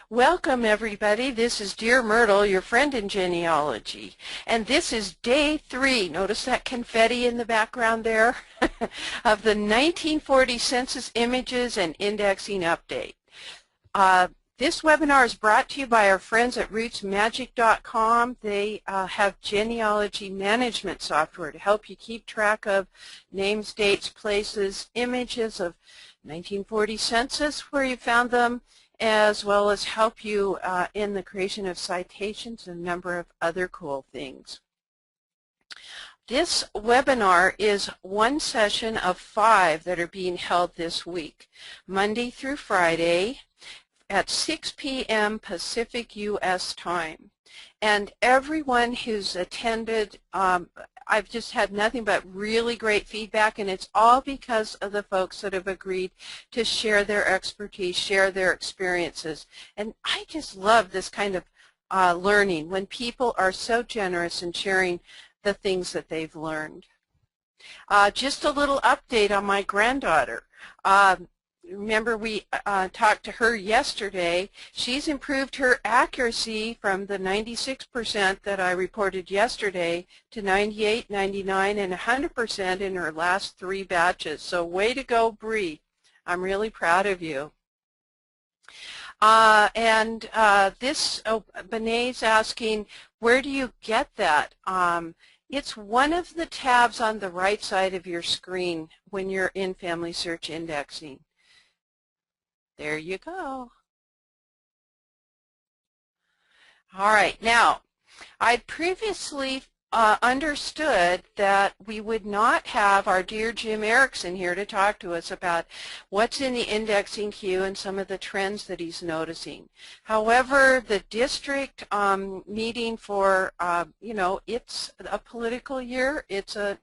Welcome everybody. This is Dear Myrtle, your friend in genealogy. And this is day 3. Notice that confetti in the background there of the 1940 Census Images and Indexing Update. This webinar is brought to you by our friends at rootsmagic.com. They have genealogy management software to help you keep track of names, dates, places, images of 1940 census where you found them, as well as help you in the creation of citations and a number of other cool things. This webinar is one session of 5 that are being held this week, Monday through Friday at 6 p.m. Pacific U.S. time. And everyone who's attended, I've just had nothing but really great feedback, and it's all because of the folks that have agreed to share their expertise, share their experiences. And I just love this kind of learning when people are so generous in sharing the things that they've learned. Just a little update on my granddaughter. Remember we talked to her yesterday. She's improved her accuracy from the 96% that I reported yesterday to 98, 99, and 100% in her last 3 batches. So way to go, Bree. I'm really proud of you. Bene's asking, where do you get that? It's one of the tabs on the right side of your screen when you're in Family Search Indexing. There you go. All right, now, I previously understood that we would not have our dear Jim Ericsson here to talk to us about what's in the indexing queue and some of the trends that he's noticing. However, the district meeting for, it's a political year, it's a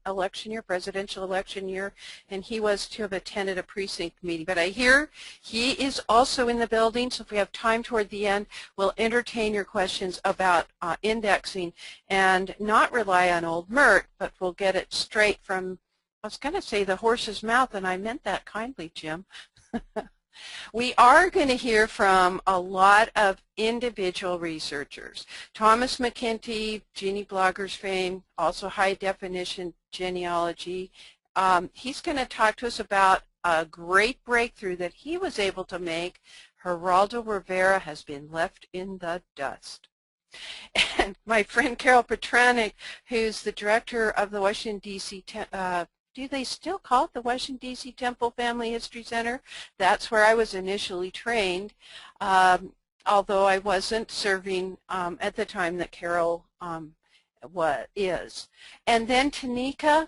election year, presidential election year, and he was to have attended a precinct meeting. But I hear he is also in the building, so if we have time toward the end, we'll entertain your questions about indexing and not rely on old Myrt, but we'll get it straight from, I was going to say the horse's mouth, and I meant that kindly, Jim. We are going to hear from a lot of individual researchers. Thomas McKenty, Genie Bloggers fame, also high definition genealogy. He's going to talk to us about a great breakthrough that he was able to make. Geraldo Rivera has been left in the dust. And my friend Carol Petranek, who's the director of the Washington, D.C. Do they still call it the Washington, D.C. Temple Family History Center? That's where I was initially trained, although I wasn't serving at the time that Carol is. And then Taniya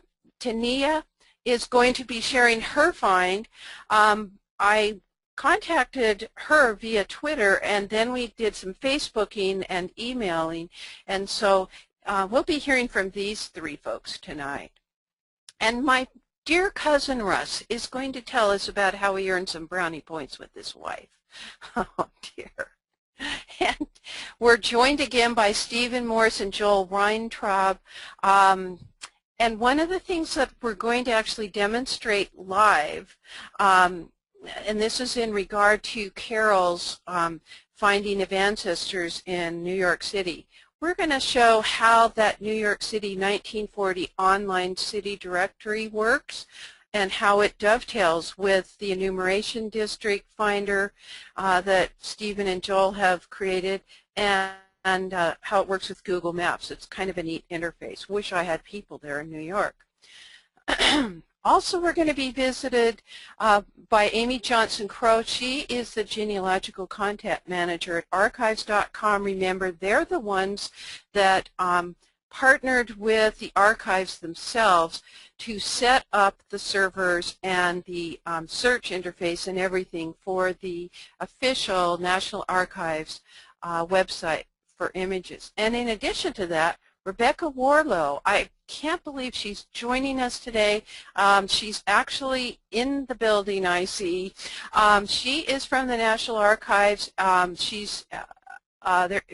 is going to be sharing her find. I contacted her via Twitter, and then we did some Facebooking and emailing, and so we'll be hearing from these 3 folks tonight. And my dear cousin Russ is going to tell us about how he earned some brownie points with his wife. Oh dear. And we're joined again by Stephen Morris and Joel Weintraub. And one of the things that we're going to actually demonstrate live, and this is in regard to Carol's finding of ancestors in New York City. We're going to show how that New York City 1940 online city directory works and how it dovetails with the Enumeration District finder that Stephen and Joel have created, and how it works with Google Maps. It's kind of a neat interface. Wish I had people there in New York. Also, we're going to be visited by Amy Johnson-Crow. She is the Genealogical Content Manager at archives.com. Remember, they're the ones that partnered with the archives themselves to set up the servers and the search interface and everything for the official National Archives website for images. And in addition to that, Rebecca Warlow, I can't believe she's joining us today. She's actually in the building, I see. She is from the National Archives. She's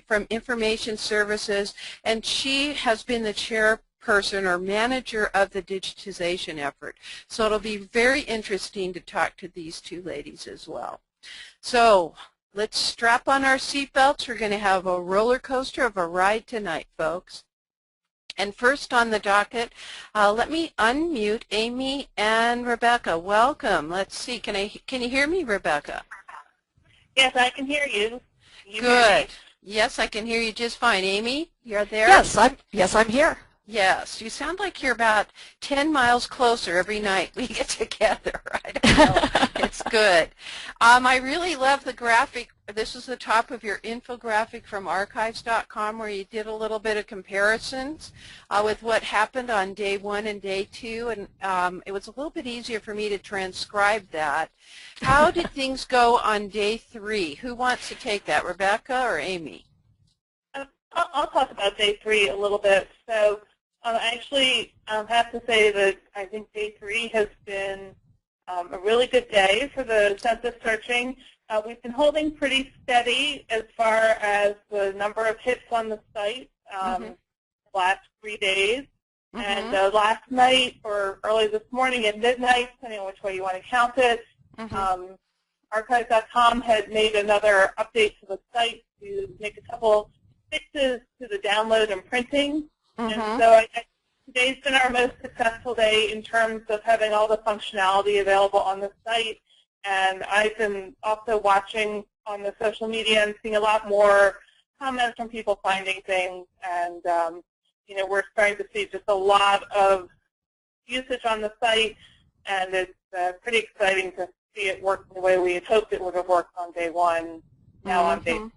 from Information Services, and she has been the chairperson or manager of the digitization effort. So it'll be very interesting to talk to these 2 ladies as well. So let's strap on our seatbelts. We're going to have a roller coaster of a ride tonight, folks. And first on the docket, let me unmute Amy and Rebecca. Welcome. Let's see. Can you hear me, Rebecca? Yes, I can hear you. Good. Yes, I can hear you just fine. Amy, you're there? Yes, I'm here. Yes, you sound like you're about 10 miles closer every night we get together. I don't know. It's good. I really love the graphic. This is the top of your infographic from archives.com where you did a little bit of comparisons with what happened on day 1 and day 2, and it was a little bit easier for me to transcribe that. How did things go on day 3? Who wants to take that, Rebecca or Amy? I'll talk about day 3 a little bit. So I actually have to say that I think day 3 has been a really good day for the census searching. We've been holding pretty steady as far as the number of hits on the site the last 3 days. And last night or early this morning at midnight, depending on which way you want to count it, archives.com had made another update to the site to make a couple fixes to the download and printing. And so today's been our most successful day in terms of having all the functionality available on the site. And I've been also watching on the social media and seeing a lot more comments from people finding things. And, you know, we're starting to see just a lot of usage on the site. And it's pretty exciting to see it working the way we had hoped it would have worked on day 1, now on day 2.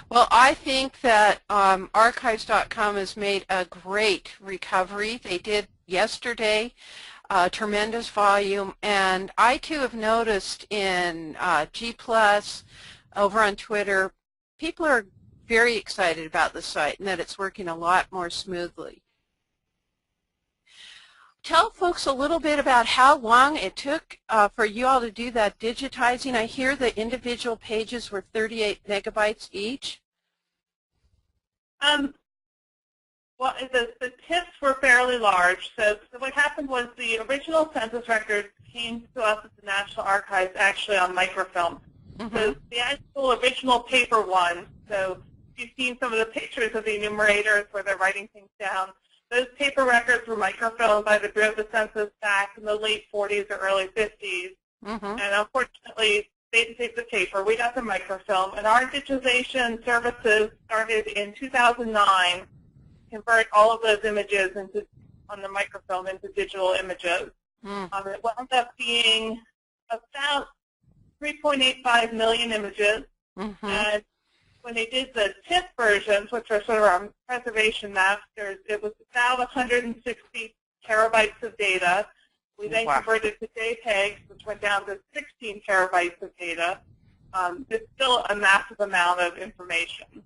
Well, I think that archives.com has made a great recovery. They did yesterday, tremendous volume, and I too have noticed in G+, over on Twitter, people are very excited about the site and that it's working a lot more smoothly. Tell folks a little bit about how long it took for you all to do that digitizing. I hear the individual pages were 38 megabytes each. Well, the tips were fairly large. So what happened was the original census records came to us at the National Archives actually on microfilm. So the actual original paper one, so you've seen some of the pictures of the enumerators where they're writing things down. Those paper records were microfilmed by the Bureau of the Census back in the late 40s or early 50s. And unfortunately, they didn't take the paper. We got the microfilm. And our digitization services started in 2009 to convert all of those images on the microfilm into digital images. It wound up being about 3.85 million images. And when they did the TIFF versions, which are sort of our preservation masters, it was about 160 terabytes of data. We then converted to JPEGs, which went down to 16 terabytes of data. It's still a massive amount of information.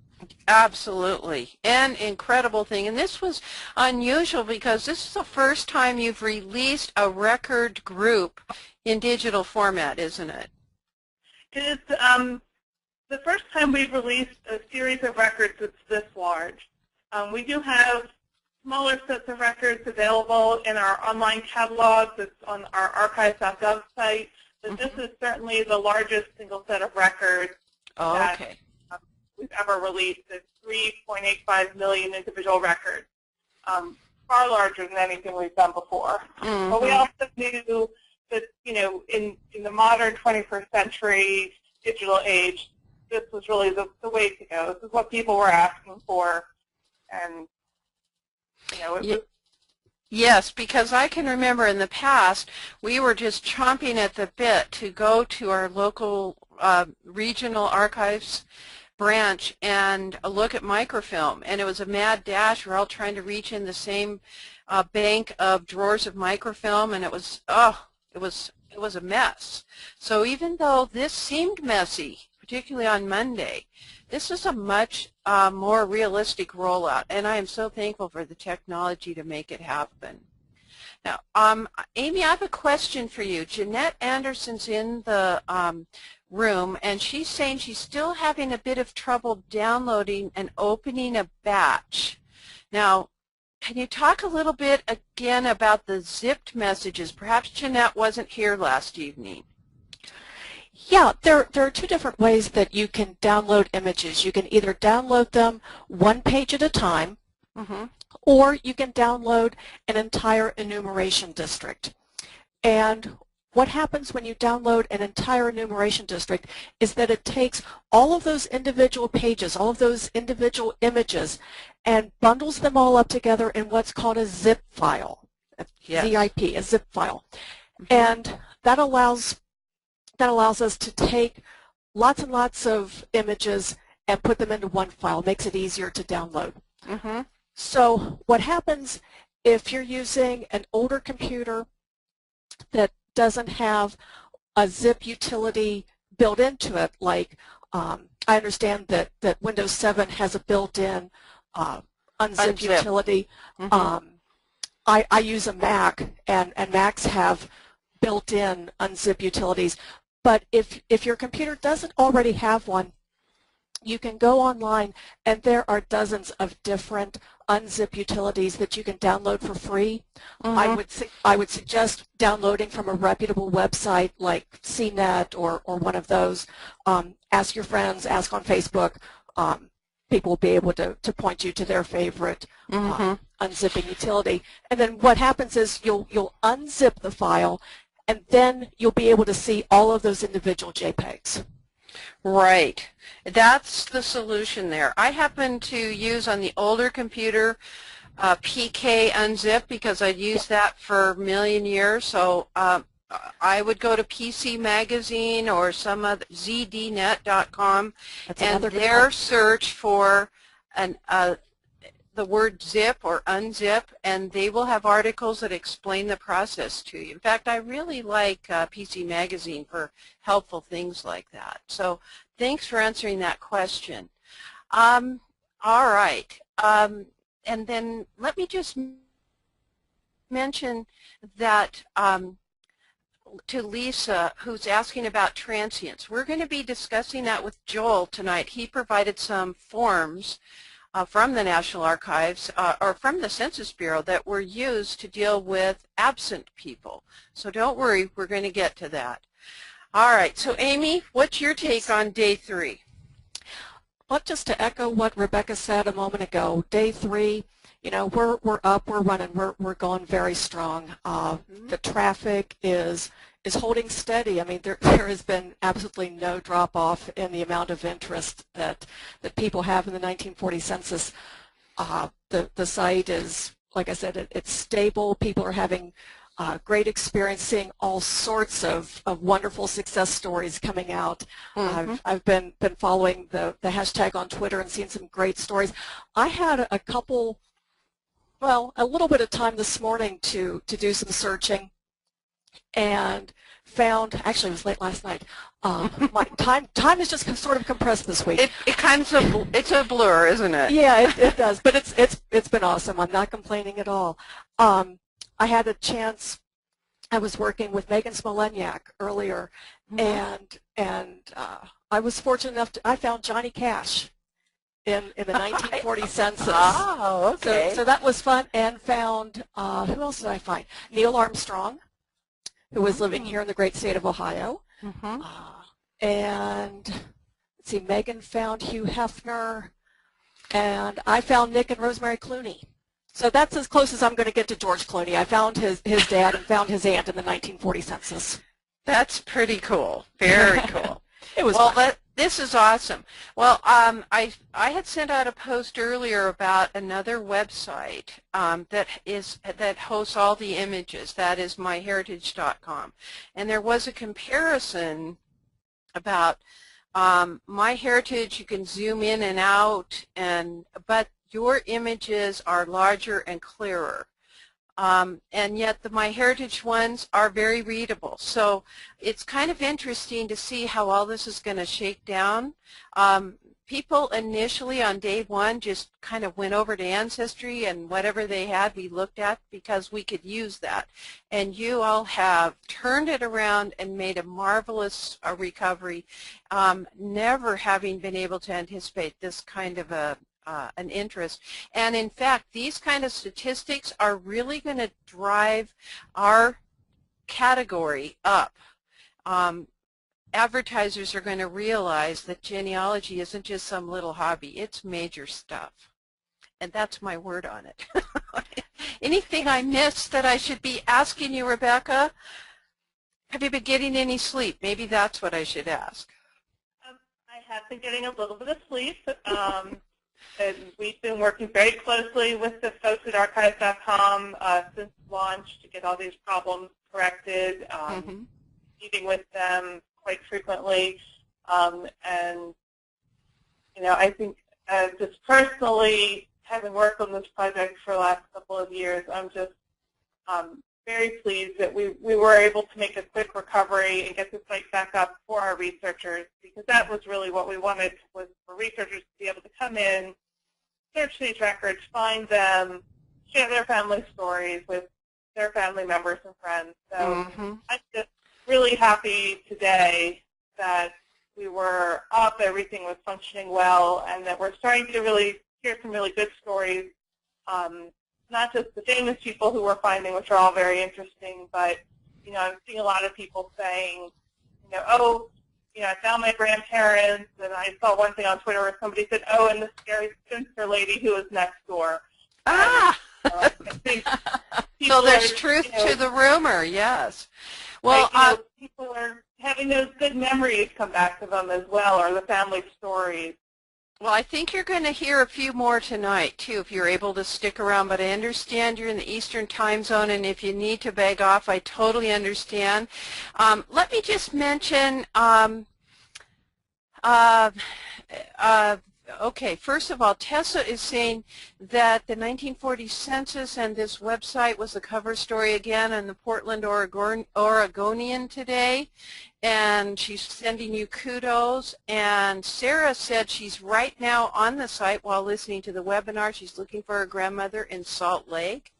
Absolutely. An incredible thing. And this was unusual because this is the first time you've released a record group in digital format, isn't it? It is the first time we've released a series of records that's this large. We do have smaller sets of records available in our online catalog that's on our archives.gov site, but this is certainly the largest single set of records that we've ever released. It's 3.85 million individual records, far larger than anything we've done before. But we also knew that, you know, in the modern 21st century digital age, this was really the way to go. This is what people were asking for, and you know, it was. Yes, because I can remember in the past we were just chomping at the bit to go to our local regional archives branch and look at microfilm, and it was a mad dash. We're all trying to reach in the same bank of drawers of microfilm, and it was it was a mess. So even though this seemed messy, particularly on Monday, this is a much more realistic rollout, and I am so thankful for the technology to make it happen. Now, Amy, I have a question for you. Jeanette Anderson's in the room, and she's saying she's still having a bit of trouble downloading and opening a batch. Now, can you talk a little bit again about the zipped messages? Perhaps Jeanette wasn't here last evening. Yeah, there are two different ways that you can download images. You can either download them one page at a time, or you can download an entire enumeration district. And what happens when you download an entire enumeration district is that it takes all of those individual pages, all of those individual images, and bundles them all up together in what's called a zip file, ZIP, a zip file. And that allows us to take lots and lots of images and put them into one file. It makes it easier to download. So what happens if you're using an older computer that doesn't have a zip utility built into it, like I understand that Windows 7 has a built-in unzip utility. I use a Mac, and Macs have built-in unzip utilities. But if your computer doesn't already have one, you can go online, and there are dozens of different unzip utilities that you can download for free. I would suggest downloading from a reputable website like CNET or one of those. Ask your friends, ask on Facebook. People will be able to point you to their favorite unzipping utility. And then what happens is you'll unzip the file, and then you'll be able to see all of those individual JPEGs. Right. That's the solution there. I happen to use on the older computer PK unzip because I'd used that for a million years. So I would go to PC Magazine or some other zdnet.com and there search for the word zip or unzip, and they will have articles that explain the process to you. In fact, I really like PC Magazine for helpful things like that. So thanks for answering that question. All right. And then let me just mention that to Lisa, who's asking about transients. We're going to be discussing that with Joel tonight. He provided some forms from the National Archives or from the Census Bureau that were used to deal with absent people. So don't worry, we're going to get to that. All right, so Amy, what's your take on day 3? Well, just to echo what Rebecca said a moment ago, day 3, you know, we're up, we're running, we're going very strong. The traffic is holding steady. I mean, there has been absolutely no drop-off in the amount of interest that people have in the 1940 census. The site is, like I said, it's stable. People are having great experience, seeing all sorts of wonderful success stories coming out. I've been following the hashtag on Twitter and seeing some great stories. I had a little bit of time this morning to do some searching, and found, actually it was late last night, my time is just sort of compressed this week. It's a blur, isn't it? Yeah, it does, but it's been awesome. I'm not complaining at all. I had a chance, I was working with Megan Smoleniak earlier, and I was fortunate enough I found Johnny Cash in the 1940 census. Oh, okay. So that was fun, and found, who else did I find? Neil Armstrong, who was living here in the great state of Ohio. And let's see, Megan found Hugh Hefner, and I found Nick and Rosemary Clooney. So that's as close as I'm going to get to George Clooney. I found his dad and found his aunt in the 1940 census. That's pretty cool. Very cool. It was fun. This is awesome. Well, I had sent out a post earlier about another website that hosts all the images. That is myheritage.com, and there was a comparison about MyHeritage. You can zoom in and out, but your images are larger and clearer. And yet the MyHeritage ones are very readable. So it's kind of interesting to see how all this is going to shake down. People initially on day 1 just kind of went over to Ancestry, and whatever they had we looked at because we could use that. And you all have turned it around and made a marvelous recovery, never having been able to anticipate this kind of an interest. And in fact, these kind of statistics are really going to drive our category up. advertisers are going to realize that genealogy isn't just some little hobby. It's major stuff. And that's my word on it. Anything I missed that I should be asking you, Rebecca? Have you been getting any sleep? Maybe that's what I should ask. I have been getting a little bit of sleep. And we've been working very closely with the folks at archives.com since launch to get all these problems corrected, meeting with them quite frequently. And, you know, I think just personally, having worked on this project for the last couple of years, I'm just very pleased that we were able to make a quick recovery and get the site back up for our researchers, because that was really what we wanted, was for researchers to be able to come in, search these records, find them, share their family stories with their family members and friends. So I'm just really happy today that we were up, everything was functioning well, and that we're starting to really hear some really good stories, not just the famous people who we're finding, which are all very interesting, but, you know, I'm seeing a lot of people saying, you know, oh, you know, I found my grandparents, and I saw one thing on Twitter where somebody said, oh, and the scary spinster lady who was next door. Ah! I think so there's truth to the rumor, yes. Well, like, people are having those good memories come back to them as well, or the family stories. Well, I think you're going to hear a few more tonight, too, if you're able to stick around. But I understand you're in the Eastern time zone, and if you need to beg off, I totally understand. Let me just mention, okay, first of all, Tessa is saying that the 1940 census and this website was the cover story again in the Portland Oregonian today, and she's sending you kudos. And Sarah said she's right now on the site while listening to the webinar. She's looking for her grandmother in Salt Lake.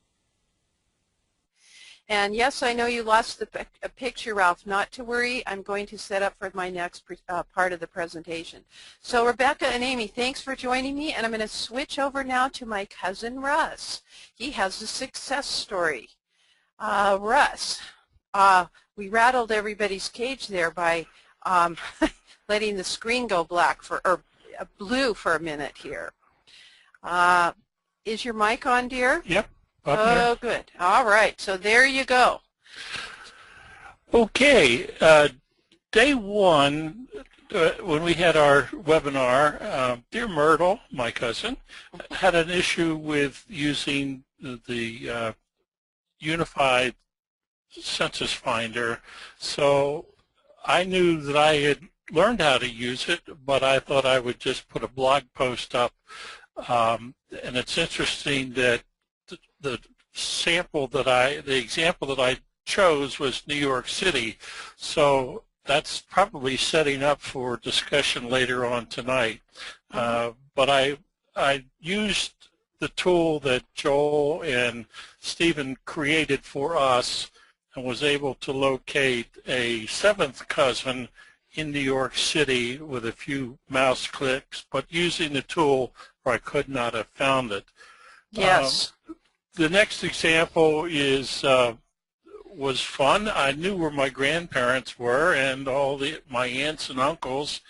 And yes, I know you lost a picture, Ralph. Not to worry. I'm going to set up for my next part of the presentation. So Rebecca and Amy, thanks for joining me. And I'm going to switch over now to my cousin Russ. He has a success story. Russ, we rattled everybody's cage there by letting the screen go black or blue for a minute here. Is your mic on, dear? Yep. Oh, good. All right. So there you go. Okay. Day one, when we had our webinar, dear Myrtle, my cousin, had an issue with using the Unified Census Finder. So I knew that I had learned how to use it, but I thought I would just put a blog post up. And it's interesting that the example that I chose was New York City, so that's probably setting up for discussion later on tonight. But I used the tool that Joel and Stephen created for us and was able to locate a seventh cousin in New York City with a few mouse clicks, but using the tool where I could not have found it. Yes. The next example was fun. I knew where my grandparents were and my aunts and uncles,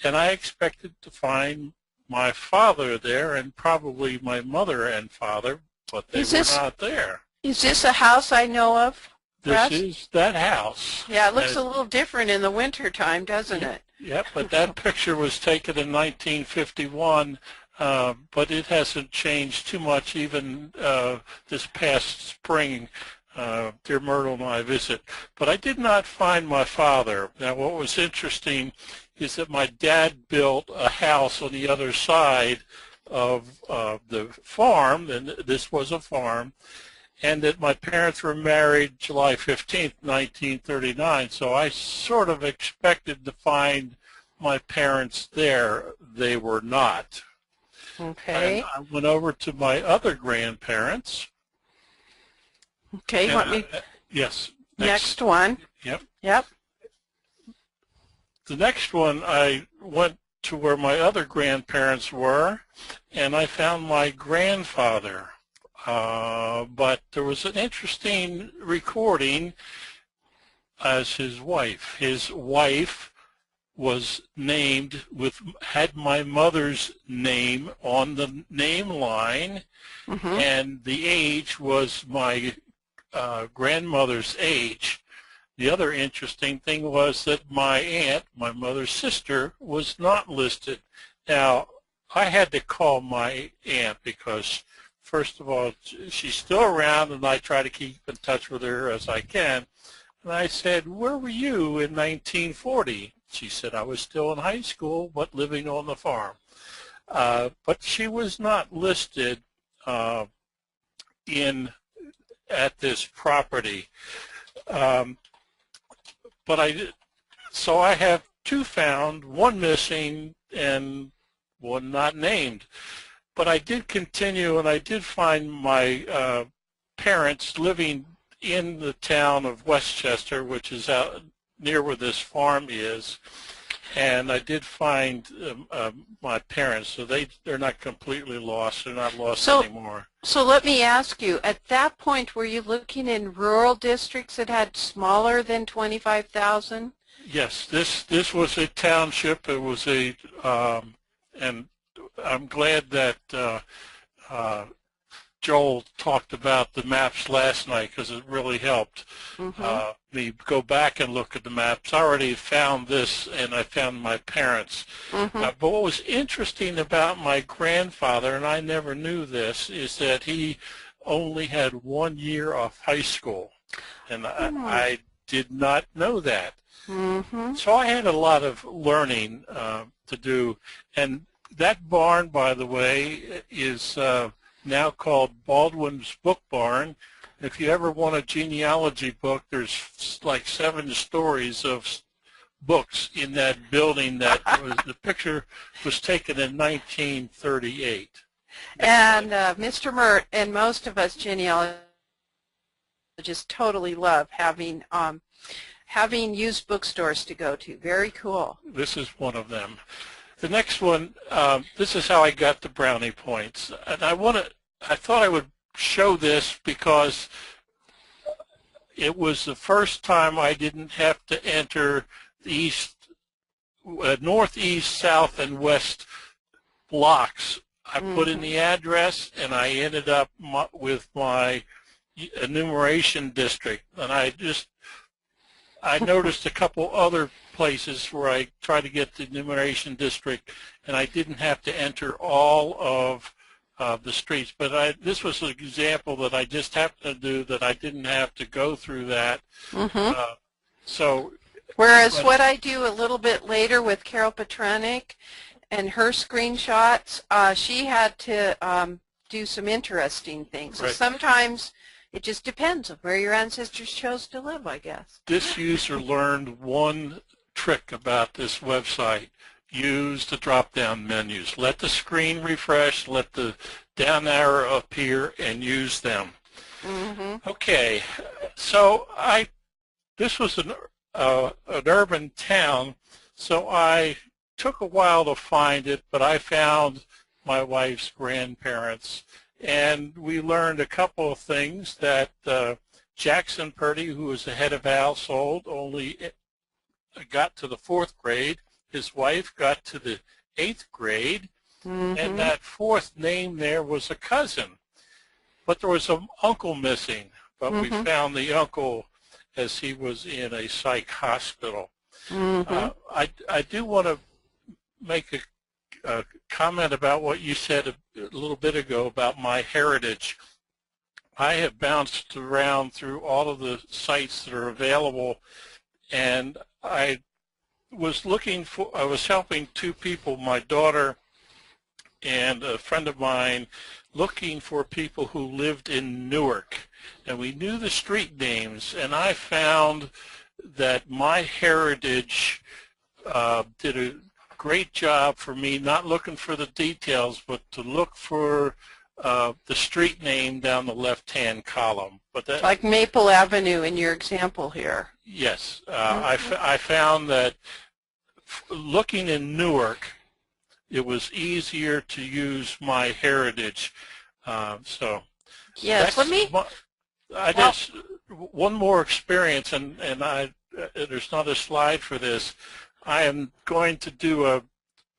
and I expected to find my father there and probably my mother and father, but they were not there. Is this a house I know of? This is that house. Yeah, it looks a little different in the winter time, doesn't it? Yep, but that picture was taken in 1951. But it hasn't changed too much even this past spring, dear Myrtle and I visit. But I did not find my father. Now what was interesting is that my dad built a house on the other side of the farm, and this was a farm, and that my parents were married July 15th, 1939. So I sort of expected to find my parents there. They were not. Okay. And I went over to my other grandparents. Okay, you want me? Yes. Next one. Yep. Yep. The next one, I went to where my other grandparents were, and I found my grandfather. But there was an interesting recording as his wife. His wife was named had my mother's name on the name line, and the age was my grandmother's age. The other interesting thing was that my aunt, my mother's sister, was not listed. Now, I had to call my aunt because, first of all, she's still around, and I try to keep in touch with her as I can. And I said, "Where were you in 1940? She said, "I was still in high school, but living on the farm." But she was not listed at this property. So I have two found, one missing, and one not named. But I did continue, and I did find my parents living in the town of Westchester, which is out near where this farm is, and I did find my parents, so they're not completely lost. They're not lost anymore. So let me ask you, at that point, were you looking in rural districts that had smaller than 25,000? Yes, this was a township. It was a, and I'm glad that Joel talked about the maps last night because it really helped me go back and look at the maps. I already found this, and I found my parents. But what was interesting about my grandfather, and I never knew this, is that he only had 1 year of high school, and I did not know that. So I had a lot of learning to do, and that barn, by the way, is now called Baldwin's Book Barn. If you ever want a genealogy book, there's like 7 stories of books in that building. That was, the picture was taken in 1938. And Mr. Mert and most of us genealogists totally love having used bookstores to go to. Very cool. This is one of them. The next one, this is how I got the brownie points, and I thought I would show this because it was the first time I didn't have to enter the northeast, south, and west blocks. I put in the address, and I ended up with my enumeration district, and I noticed a couple other places where I tried to get the enumeration district, and I didn't have to enter all of the streets. But this was an example that I just happened to do, that I didn't have to go through that. Whereas what I do a little bit later with Carol Petranik and her screenshots, she had to do some interesting things. So sometimes it just depends on where your ancestors chose to live, I guess. This user learned one trick about this website. Use the drop-down menus. Let the screen refresh, let the down arrow appear, and use them. Okay, so this was an urban town, so I took a while to find it, but I found my wife's grandparents. And we learned a couple of things, that Jackson Purdy, who was the head of household, only got to the 4th grade. His wife got to the 8th grade, and that 4th name there was a cousin. But there was an uncle missing, but we found the uncle as he was in a psych hospital. I do want to make a comment about what you said a little bit ago about my heritage. I have bounced around through all of the sites that are available, and I was helping 2 people, my daughter and a friend of mine, looking for people who lived in Newark, and we knew the street names, and I found that my heritage did a great job for me, not looking for the details, but to look for the street name down the left-hand column. But that, like Maple Avenue in your example here. Yes, I found that looking in Newark, it was easier to use my heritage. So yes, one more experience, and there's not a slide for this. I am going to do a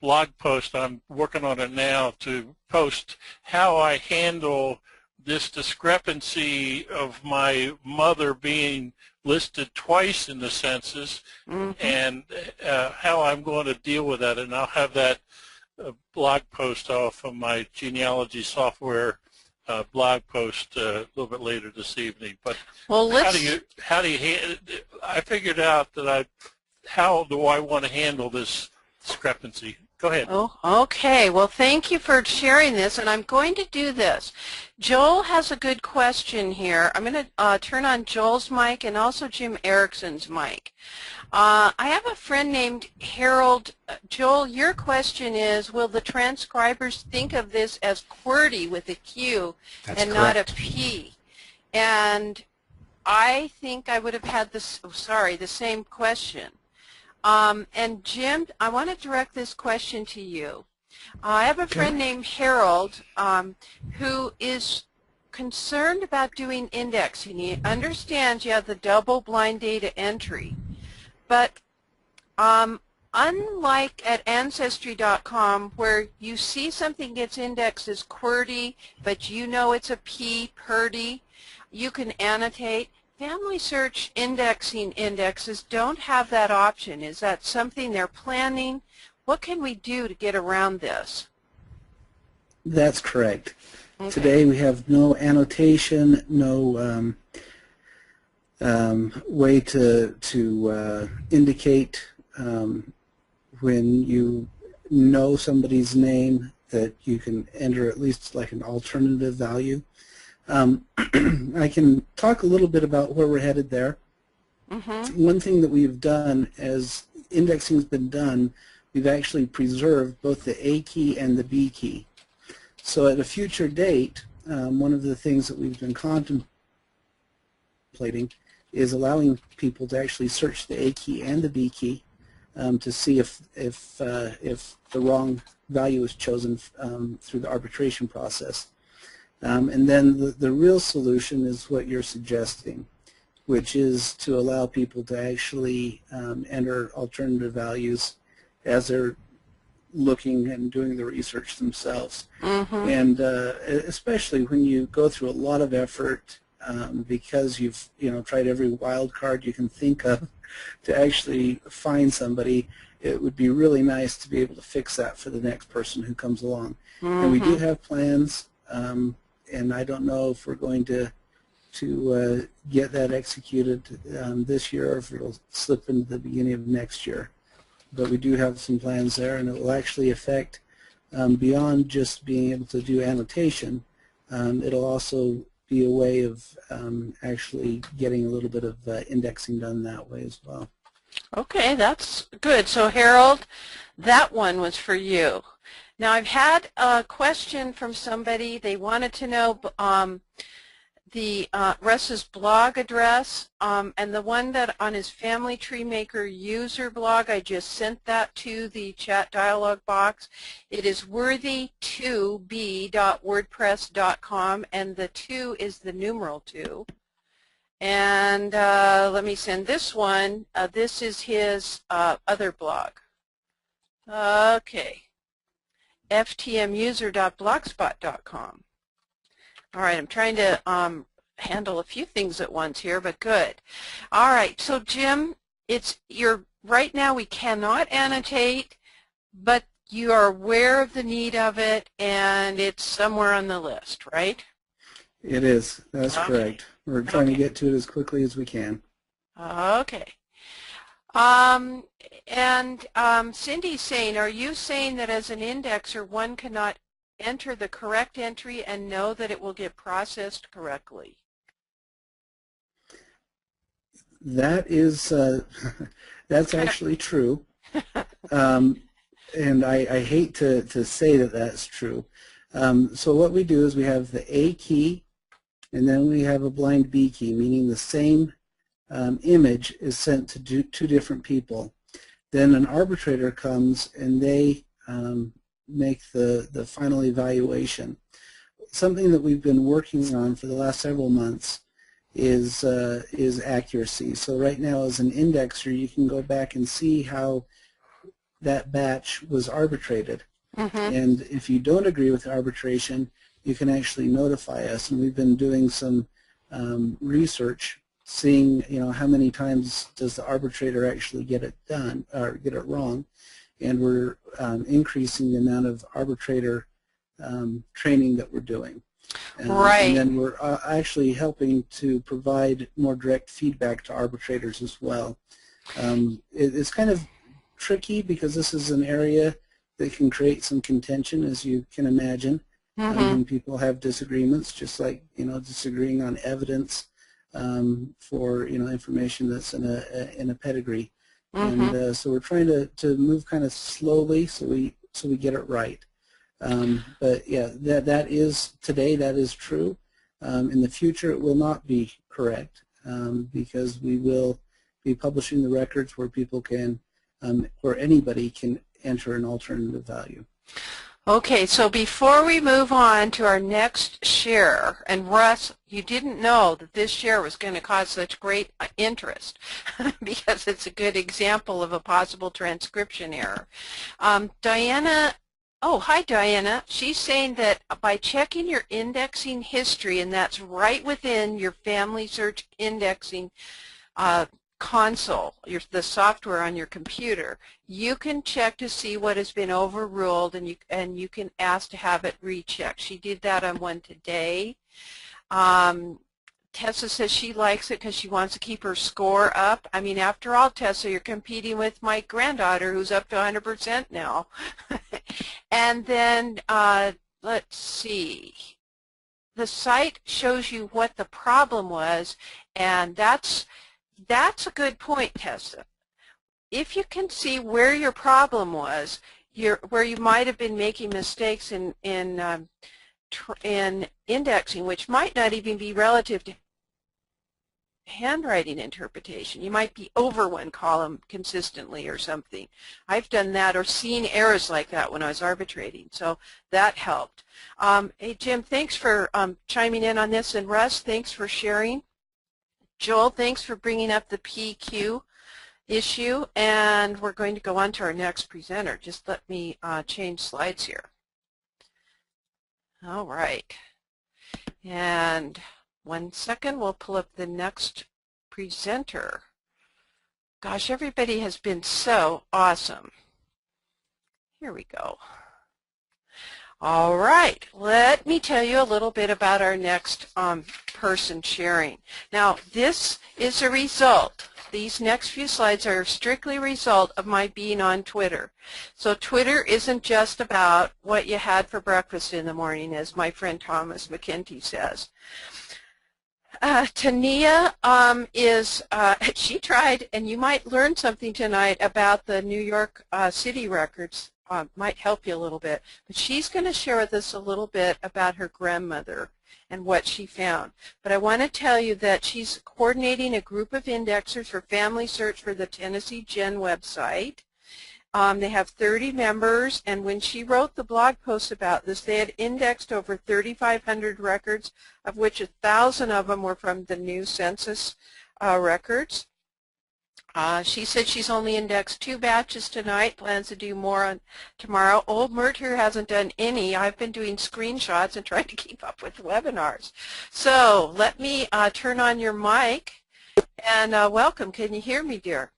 blog post. I'm working on it now to post how I handle this discrepancy of my mother being listed twice in the census, and how I'm going to deal with that. And I'll have that blog post off of my genealogy software blog post a little bit later this evening. But well, how do you I figured out that how do I want to handle this discrepancy? Go ahead. Oh, okay. Well, thank you for sharing this, and I'm going to do this. Joel has a good question here. I'm going to turn on Joel's mic and also Jim Ericsson's mic. I have a friend named Harold. Joel, your question is, will the transcribers think of this as QWERTY with a Q and not a P? And I think I would have had this, the same question. And Jim, I want to direct this question to you. I have a friend named Harold who is concerned about doing indexing. He understands you have the double blind data entry, but unlike at Ancestry.com where you see something gets indexed as QWERTY, but you know it's a P, PERTY, you can annotate. Family search indexing indexes don't have that option. Is that something they're planning? What can we do to get around this? That's correct. Okay. Today we have no annotation, no way to indicate when you know somebody's name that you can enter at least like an alternative value. I can talk a little bit about where we're headed there. One thing that we've done as indexing has been done, we've actually preserved both the A key and the B key. So at a future date, one of the things that we've been contemplating is allowing people to actually search the A key and the B key to see if the wrong value is chosen through the arbitration process. And then the real solution is what you're suggesting, which is to allow people to actually enter alternative values as they're looking and doing the research themselves. And especially when you go through a lot of effort because you've tried every wild card you can think of to actually find somebody, it would be really nice to be able to fix that for the next person who comes along. And we do have plans. And I don't know if we're going to get that executed this year or if it'll slip into the beginning of next year. But we do have some plans there, and it will actually affect beyond just being able to do annotation. It'll also be a way of actually getting a little bit of indexing done that way as well. Okay, that's good. So Harold, that one was for you. Now I've had a question from somebody. They wanted to know Russ's blog address, and the one that on his Family Tree Maker user blog, I just sent that to the chat dialog box. It is worthy2b.wordpress.com, and the 2 is the numeral 2. And let me send this one. This is his other blog. Okay. ftmuser.blogspot.com. All right, I'm trying to handle a few things at once here, but good. All right, so Jim, right now we cannot annotate, but you are aware of the need of it, and it's somewhere on the list, right? It is. That's correct. We're trying to get to it as quickly as we can. Okay. Cindy's saying, are you saying that as an indexer one cannot enter the correct entry and know that it will get processed correctly? That is, that's actually true. And I hate to say that that's true. So what we do is we have the A key, and then we have a blind B key, meaning the same image is sent to two different people. Then an arbitrator comes and they make the final evaluation. Something that we've been working on for the last several months is accuracy. So right now as an indexer you can go back and see how that batch was arbitrated. Mm-hmm. And if you don't agree with the arbitration, you can actually notify us. And we've been doing some research, seeing how many times does the arbitrator actually get it done or get it wrong, and we're increasing the amount of arbitrator training that we're doing. Right. And then we're actually helping to provide more direct feedback to arbitrators as well. It's kind of tricky because this is an area that can create some contention, as you can imagine, when people have disagreements, just like disagreeing on evidence for information that's in a pedigree. And so we're trying to move kind of slowly so we get it right. But yeah, that is today, that is true. In the future, it will not be correct because we will be publishing the records where people can, where anybody can enter an alternative value. Okay, so before we move on to our next share, and Russ, you didn't know that this share was going to cause such great interest because it's a good example of a possible transcription error. Dianna, oh, hi Dianna. She's saying that by checking your indexing history, and that's right within your family search indexing console, the software on your computer, you can check to see what has been overruled, and you can ask to have it rechecked. She did that on one today. Tessa says she likes it because she wants to keep her score up. I mean, after all, Tessa, you're competing with my granddaughter who's up to 100% now. And then let's see. The site shows you what the problem was, and that's a good point, Tessa. If you can see where your problem was, where you might have been making mistakes in indexing, which might not even be relative to handwriting interpretation. You might be over one column consistently or something. I've done that or seen errors like that when I was arbitrating, so that helped. Hey, Jim, thanks for chiming in on this, and Russ, thanks for sharing. Joel, thanks for bringing up the PQ issue, and we're going to go on to our next presenter. Just let me change slides here. All right. And 1 second, we'll pull up the next presenter. Gosh, everybody has been so awesome. Here we go. All right, let me tell you a little bit about our next person sharing. Now, this is a result. These next few slides are strictly a result of my being on Twitter. So Twitter isn't just about what you had for breakfast in the morning, as my friend Thomas McKenty says. Taniya she tried, and you might learn something tonight about the New York City records. Might help you a little bit. But she's going to share with us a little bit about her grandmother and what she found. But I want to tell you that she's coordinating a group of indexers for family search for the Tennessee Gen website. They have 30 members, and when she wrote the blog post about this, they had indexed over 3,500 records, of which 1,000 of them were from the new census records. She said she's only indexed 2 batches tonight, plans to do more on tomorrow. Old Myrtle hasn't done any. I've been doing screenshots and trying to keep up with webinars. So let me turn on your mic and welcome. Can you hear me, dear?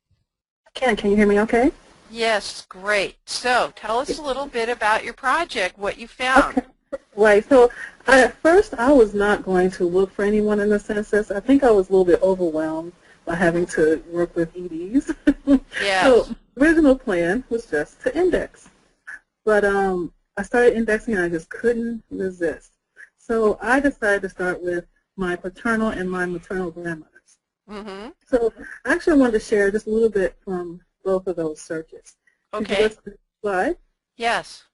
Can you hear me okay? Yes, great. So tell us a little bit about your project, what you found. Okay. Right. So at first I was not going to look for anyone in the census. I think I was a little bit overwhelmed by having to work with EDs. Yes. So the original plan was just to index. But I started indexing and I just couldn't resist. So I decided to start with my paternal and my maternal grandmothers. Mm-hmm. So I actually wanted to share just a little bit from both of those searches. Okay. Slide. Yes.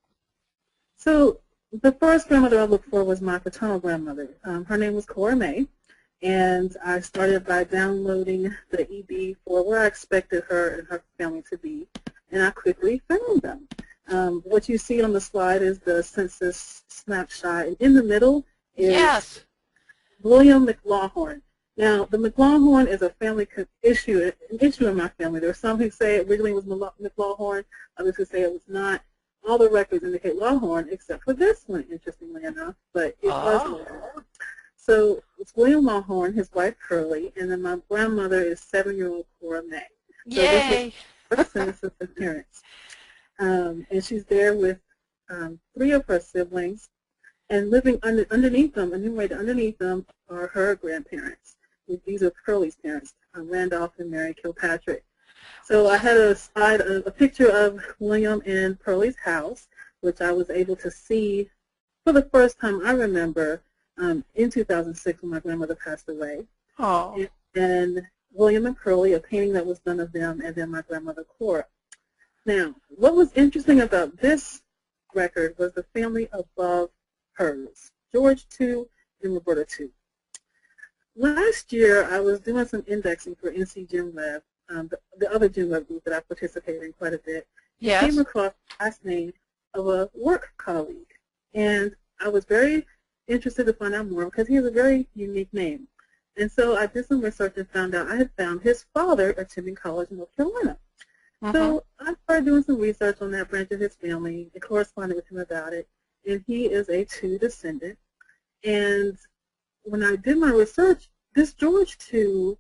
So the first grandmother I looked for was my paternal grandmother. Her name was Cora May, and I started by downloading the EB for where I expected her and her family to be, and I quickly found them. What you see on the slide is the census snapshot, and in the middle is Yes. William McLaughlin. Now, the McLaughlin is a family issue, an issue in my family. There are some who say it originally was McLaughlin, others who say it was not. All the records indicate Lawhorn, except for this one, interestingly enough, but it was Lawhorn. So it's William Lawhorn, his wife Curly, and then my grandmother is 7-year-old Cora May. So Yay! This is her census appearance. And she's there with 3 of her siblings, and living underneath them, enumerated underneath them, are her grandparents. These are Curly's parents, Randolph and Mary Kilpatrick. So I had a picture of William in Curly's house, which I was able to see for the first time I remember in 2006 when my grandmother passed away. Oh. And William and Curly, a painting that was done of them, and then my grandmother Cora. Now, what was interesting about this record was the family above hers, George II and Roberta II. Last year, I was doing some indexing for NC Gym Lab, the other Gym Lab group that I participated in quite a bit. Yes. I came across the last name of a work colleague, and I was very interested to find out more because he has a very unique name. And so I did some research and found out I had found his father attending college in North Carolina. So I started doing some research on that branch of his family and corresponded with him about it. And he is a II descendant. And when I did my research, this George II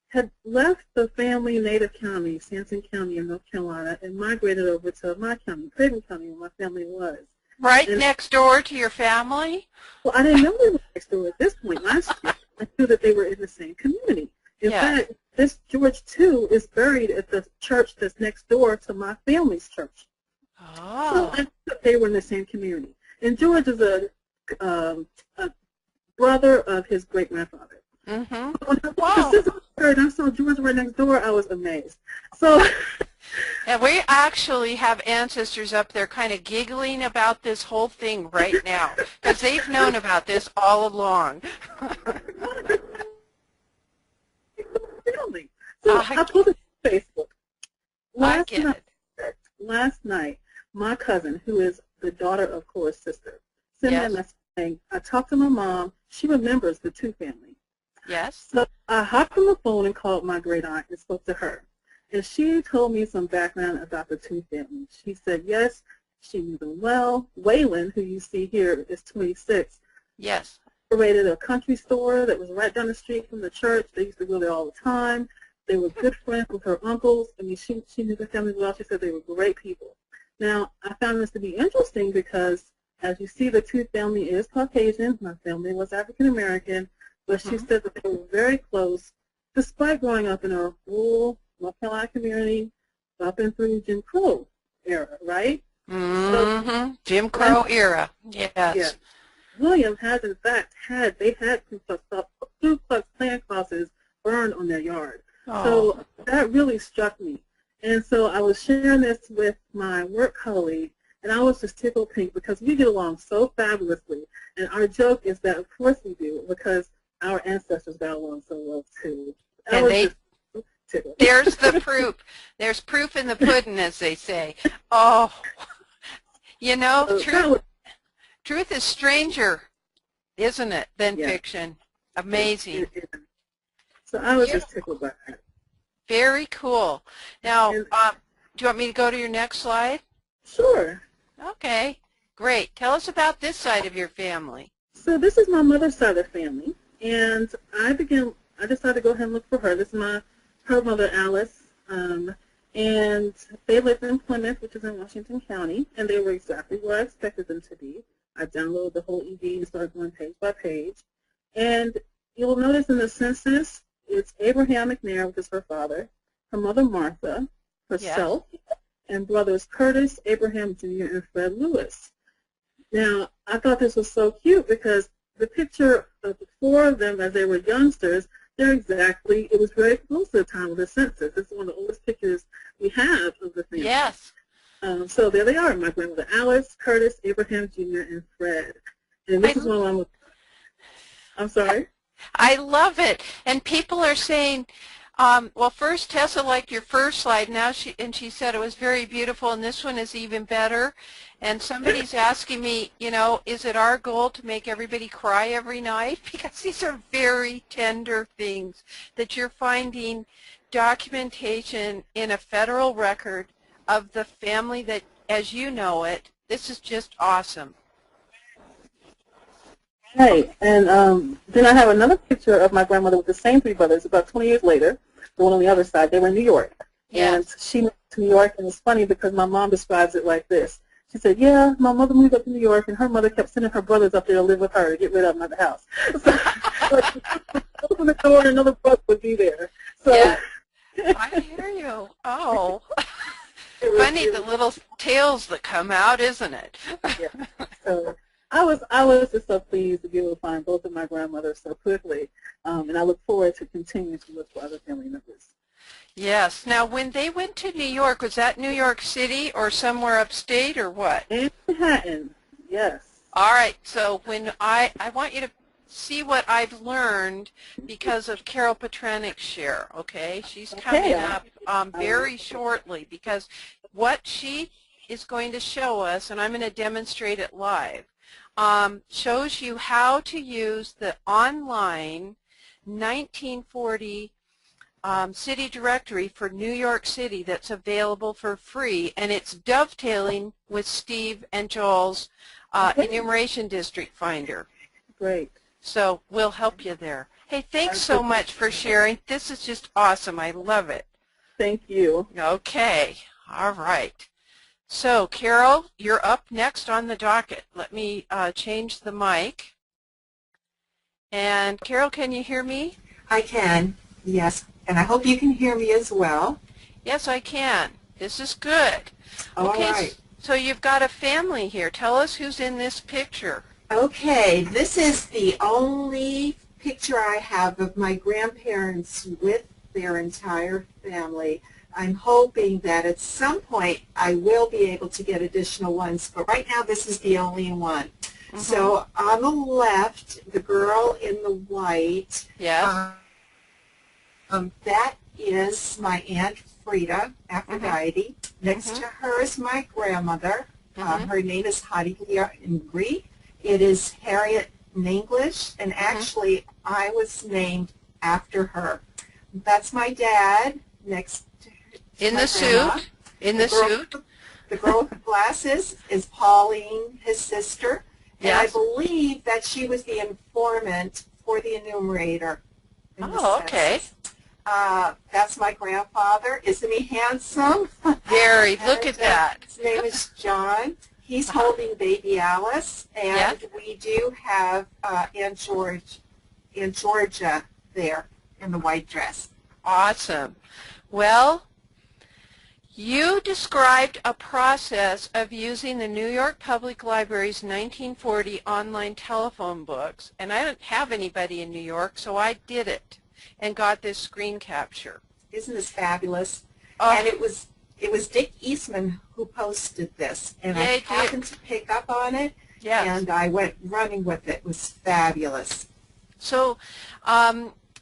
had left the family native county, Sanson County in North Carolina, and migrated over to my county, Craven County, where my family was. Right next door to your family? Well, I didn't know they were next door at this point last year. I knew that they were in the same community. In fact, this George II is buried at the church that's next door to my family's church. Oh. So I knew that they were in the same community. And George is a brother of his great-grandfather. When I saw George right next door, I was amazed. So, and we actually have ancestors up there kind of giggling about this whole thing right now because they've known about this all along. So I posted on Facebook. Last night, my cousin, who is the daughter of Cora's sister, sent me a message saying, I talked to my mom. She remembers the II family. Yes. So I hopped on the phone and called my great aunt and spoke to her. And she told me some background about the II family. She said, yes, she knew them well. Waylon, who you see here, is 26. Yes. Operated a country store that was right down the street from the church. They used to go there all the time. They were good friends with her uncles. I mean, she knew the family well. She said they were great people. Now, I found this to be interesting because, as you see, the II family is Caucasian. My family was African American. But she said that they were very close, despite growing up in a rural North Carolina community up and through Jim Crow era, right? So, Jim Crow era, yes. Yeah. William has, in fact, had Ku Klux Klan crosses burned on their yard. Oh. So that really struck me. And so I was sharing this with my work colleague, and I was just tickled pink because we get along so fabulously. And our joke is that, of course we do, because our ancestors got along so well, too. And there's the proof. There's proof in the pudding, as they say. Oh, you know, truth is stranger, isn't it, than fiction. Amazing. So I was just tickled by that. Very cool. Now, do you want me to go to your next slide? Sure. Okay, great. Tell us about this side of your family. So this is my mother's side of the family, and I decided to go ahead and look for her. This is her mother, Alice, and they lived in Plymouth, which is in Washington County, and they were exactly where I expected them to be. I downloaded the whole ED and started going page by page, and you'll notice in the census, it's Abraham McNair, which is her father, her mother, Martha, herself, and brothers Curtis, Abraham Jr., and Fred Lewis. Now, I thought this was so cute because the picture of the 4 of them as they were youngsters, it was very close to the time of the census. It's one of the oldest pictures we have of the family. Yes. So there they are, my grandmother Alice, Curtis, Abraham Jr., and Fred. And this is one I'm sorry? I love it. And people are saying, Well, first, Tessa liked your first slide. Now she said it was very beautiful, and this one is even better. And somebody's asking me, you know, is it our goal to make everybody cry every night? Because these are very tender things that you're finding documentation in a federal record of the family that, as you know it. This is just awesome. Right, and then I have another picture of my grandmother with the same three brothers about 20 years later, the one on the other side. They were in New York. Yes. And she moved to New York, and it's funny because my mom describes it like this. She said, yeah, my mother moved up to New York, and her mother kept sending her brothers up there to live with her to get rid of them at the house. So, like, open the door, and another brother would be there. So, yeah, I hear you. Oh. Funny the little tales that come out, isn't it? Yeah. So I was just so pleased to be able to find both of my grandmothers so quickly, and I look forward to continuing to look for other family members. Yes. Now, when they went to New York, was that New York City or somewhere upstate or what? Manhattan, yes. All right. So when I want you to see what I've learned because of Carol Petranik's share, okay? She's coming up very shortly because what she is going to show us, and I'm going to demonstrate it live, shows you how to use the online 1940 city directory for New York City that's available for free, and it's dovetailing with Steve and Joel's Enumeration District Finder. Great. So we'll help you there. Hey, thanks so much for sharing. This is just awesome. I love it. Thank you. Okay. All right. So, Carol, you're up next on the docket. Let me change the mic. And, Carol, can you hear me? I can, yes. And I hope you can hear me as well. Yes, I can. This is good. All okay, right. So you've got a family here. Tell us who's in this picture. Okay, this is the only picture I have of my grandparents with their entire family. I'm hoping that at some point I will be able to get additional ones, but right now this is the only one. Mm-hmm. So on the left, the girl in the white, yes. That is my Aunt Frida, Aphrodite. Mm-hmm. Next to her is my grandmother. Mm-hmm. Her name is Hadilia in Greek. It is Harriet in English, and actually I was named after her. That's my dad next to in my the grandma. Suit. In the suit. The girl with the glasses is Pauline, his sister. And yes. I believe that she was the informant for the enumerator. Oh, okay. That's my grandfather. Isn't he handsome? Very. Look at that. His name is John. He's holding baby Alice, and we do have Aunt Georgia there in the white dress. Awesome. Well, you described a process of using the New York Public Library's 1940 online telephone books, and I don't have anybody in New York, so I did it and got this screen capture. Isn't this fabulous? And it was Dick Eastman who posted this, and I happened to pick up on it, and I went running with it. It was fabulous. So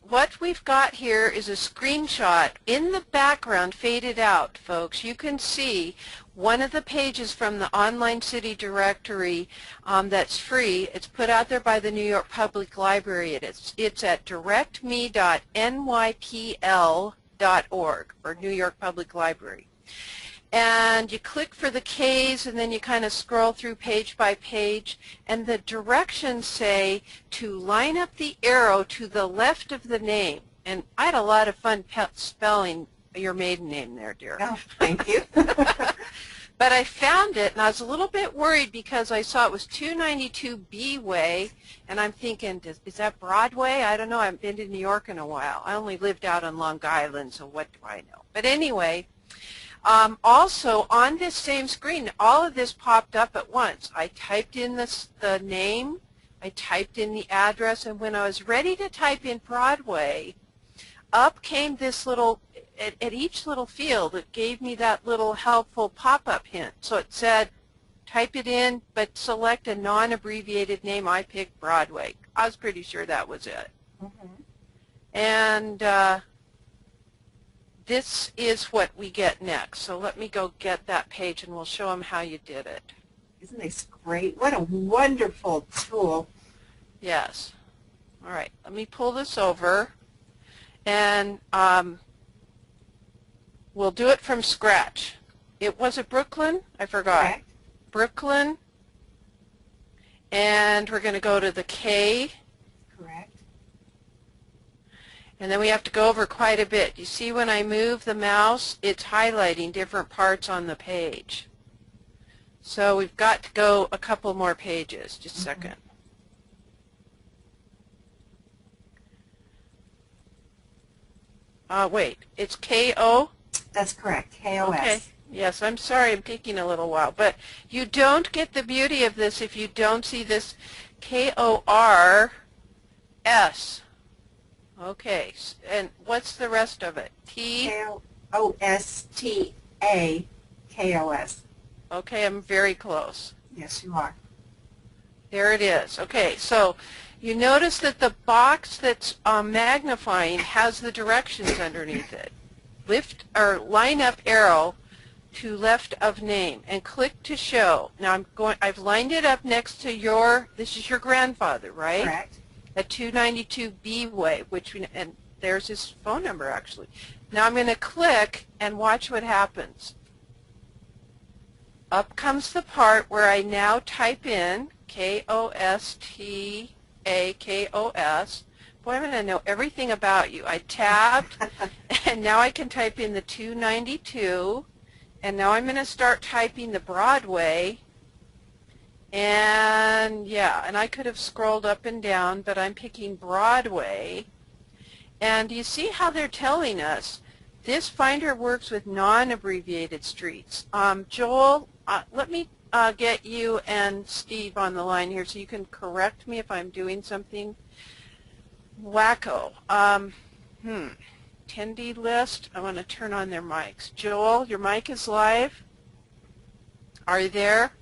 what we've got here is a screenshot. In the background, faded out, folks, you can see one of the pages from the online city directory that's free. It's put out there by the New York Public Library. It's at directme.nypl.org, or New York Public Library. And you click for the K's, and then you kind of scroll through page by page, and the directions say to line up the arrow to the left of the name. And I had a lot of fun spelling your maiden name there, dear. Oh, thank you. But I found it, and I was a little bit worried because I saw it was 292 B Way, and I'm thinking, is that Broadway? I don't know. I haven't been to New York in a while. I only lived out on Long Island, so what do I know? But anyway, also on this same screen, all of this popped up at once. I typed in the name, I typed in the address, and when I was ready to type in Broadway, up came this little, at each little field, it gave me that little helpful pop-up hint. So it said, type it in, but select a non-abbreviated name. I picked Broadway. I was pretty sure that was it. Mm-hmm. And this is what we get next. So let me go get that page and we'll show them how you did it. Isn't this great? What a wonderful tool. Yes. All right, let me pull this over and we'll do it from scratch. Was it Brooklyn? I forgot. Correct. Brooklyn. And we're going to go to the K. Correct. And then we have to go over quite a bit. You see when I move the mouse, it's highlighting different parts on the page. So we've got to go a couple more pages. Just a second. Wait, it's K-O? That's correct, KOS. Okay. Yes, I'm sorry I'm taking a little while. But you don't get the beauty of this if you don't see this K-O-R-S. Okay, and what's the rest of it? T? K-O-S-T-A-K-O-S. Okay, I'm very close. Yes, you are. There it is. Okay, so you notice that the box that's magnifying has the directions underneath it. Lift or line up arrow to left of name and click to show. Now I've lined it up next to this is your grandfather, right? Correct. At 292 B Way, and there's his phone number actually. Now I'm going to click and watch what happens. Up comes the part where I now type in K-O-S-T-A-K-O-S. Boy, I'm going to know everything about you. I tabbed, and now I can type in the 292, and now I'm going to start typing the Broadway. And yeah, and I could have scrolled up and down, but I'm picking Broadway. And you see how they're telling us this finder works with non-abbreviated streets. Joel, let me get you and Steve on the line here so you can correct me if I'm doing something wacko. Attendee list, I want to turn on their mics. Joel, your mic is live. Are you there?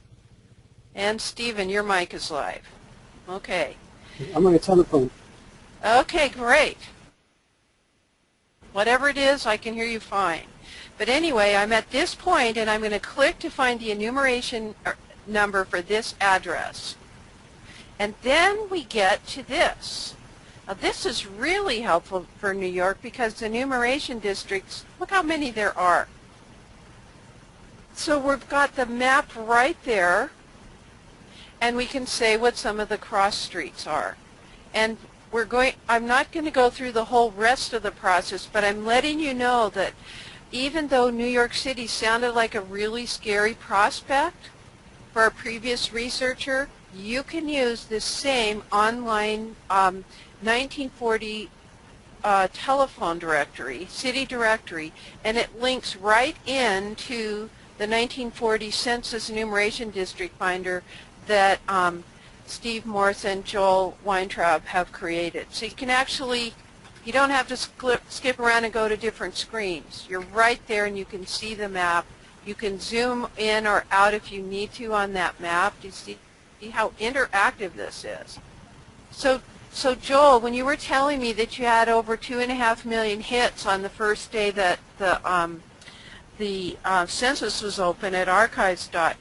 And Stephen, your mic is live. Okay. I'm on a telephone. Okay, great. Whatever it is, I can hear you fine. But anyway, I'm at this point, and I'm going to click to find the enumeration number for this address. And then we get to this. Now, this is really helpful for New York because enumeration districts, look how many there are. So we've got the map right there, and we can say what some of the cross streets are. And I'm not going to go through the whole rest of the process, but I'm letting you know that even though New York City sounded like a really scary prospect for a previous researcher, you can use this same online 1940 telephone directory, city directory, and it links right into the 1940 Census Enumeration District Finder that Steve Morse and Joel Weintraub have created. So you can actually, you don't have to skip around and go to different screens. You're right there and you can see the map. You can zoom in or out if you need to on that map. Do you see how interactive this is? So Joel, when you were telling me that you had over 2.5 million hits on the first day that the census was open at archives.gov,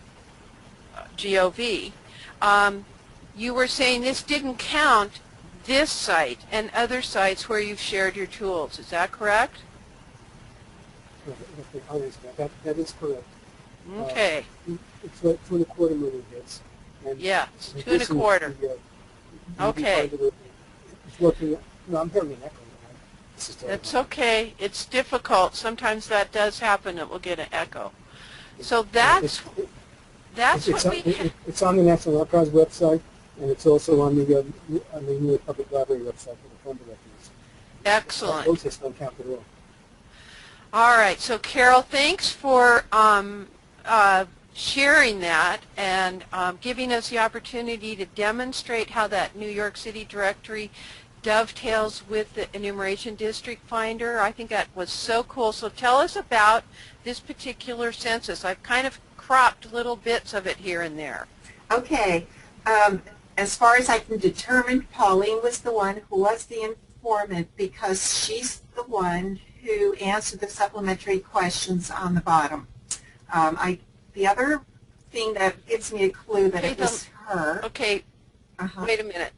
you were saying this didn't count this site and other sites where you've shared your tools. Is that correct? That is correct. Okay. It's like 2.25 million hits. And yeah, 2.25. Okay. It's working. No, I'm hearing an echo. That's okay. It's difficult. Sometimes that does happen. It will get an echo. So that's what we. It's on the National Archives website, and it's also on the New York Public Library website for the phone directories. Excellent. Those hits don't count at all. All right. So Carol, thanks for sharing that and giving us the opportunity to demonstrate how that New York City directory dovetails with the Enumeration District Finder. I think that was so cool. So tell us about this particular census. I've kind of cropped little bits of it here and there. Okay. As far as I can determine, Pauline was the one who was the informant because she's the one who answered the supplementary questions on the bottom. The other thing that gives me a clue that it was her. Okay, wait a minute.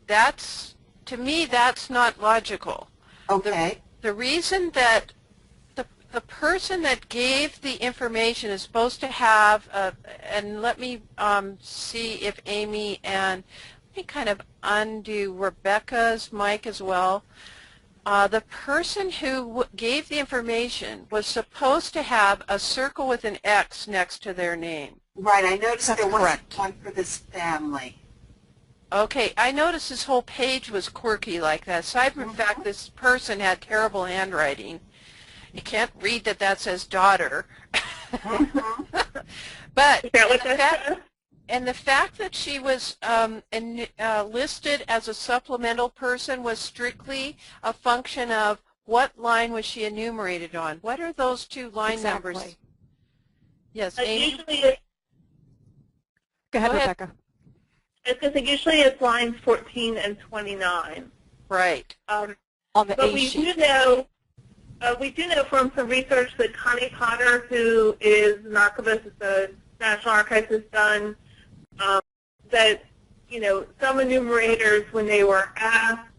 To me, that's not logical. Okay. The reason that the person that gave the information is supposed to have, and let me see if Amy and, let me kind of undo Rebecca's mic as well. The person who gave the information was supposed to have a circle with an X next to their name. Right, I noticed That's there wasn't correct. one for this family. Okay, I noticed this whole page was quirky like that. Aside from the fact this person had terrible handwriting. You can't read that says daughter. But the fact that she was listed as a supplemental person was strictly a function of what line was she enumerated on. What are those two line numbers? Yes, Amy? Go ahead, Rebecca. Usually it's lines 14 and 29. Right. On the but A we sheet. we do know from some research that Connie Potter, who is an archivist at the National Archives, has done that, some enumerators, when they were asked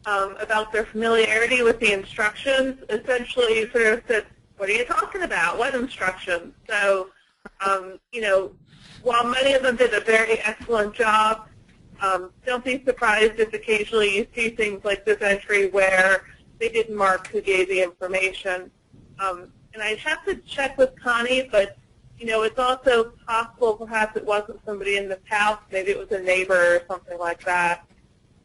about their familiarity with the instructions, essentially sort of said, what are you talking about? What instructions? So, while many of them did a very excellent job, don't be surprised if occasionally you see things like this entry where they didn't mark who gave the information. And I'd have to check with Connie, but it's also possible perhaps it wasn't somebody in this house, maybe it was a neighbor or something like that.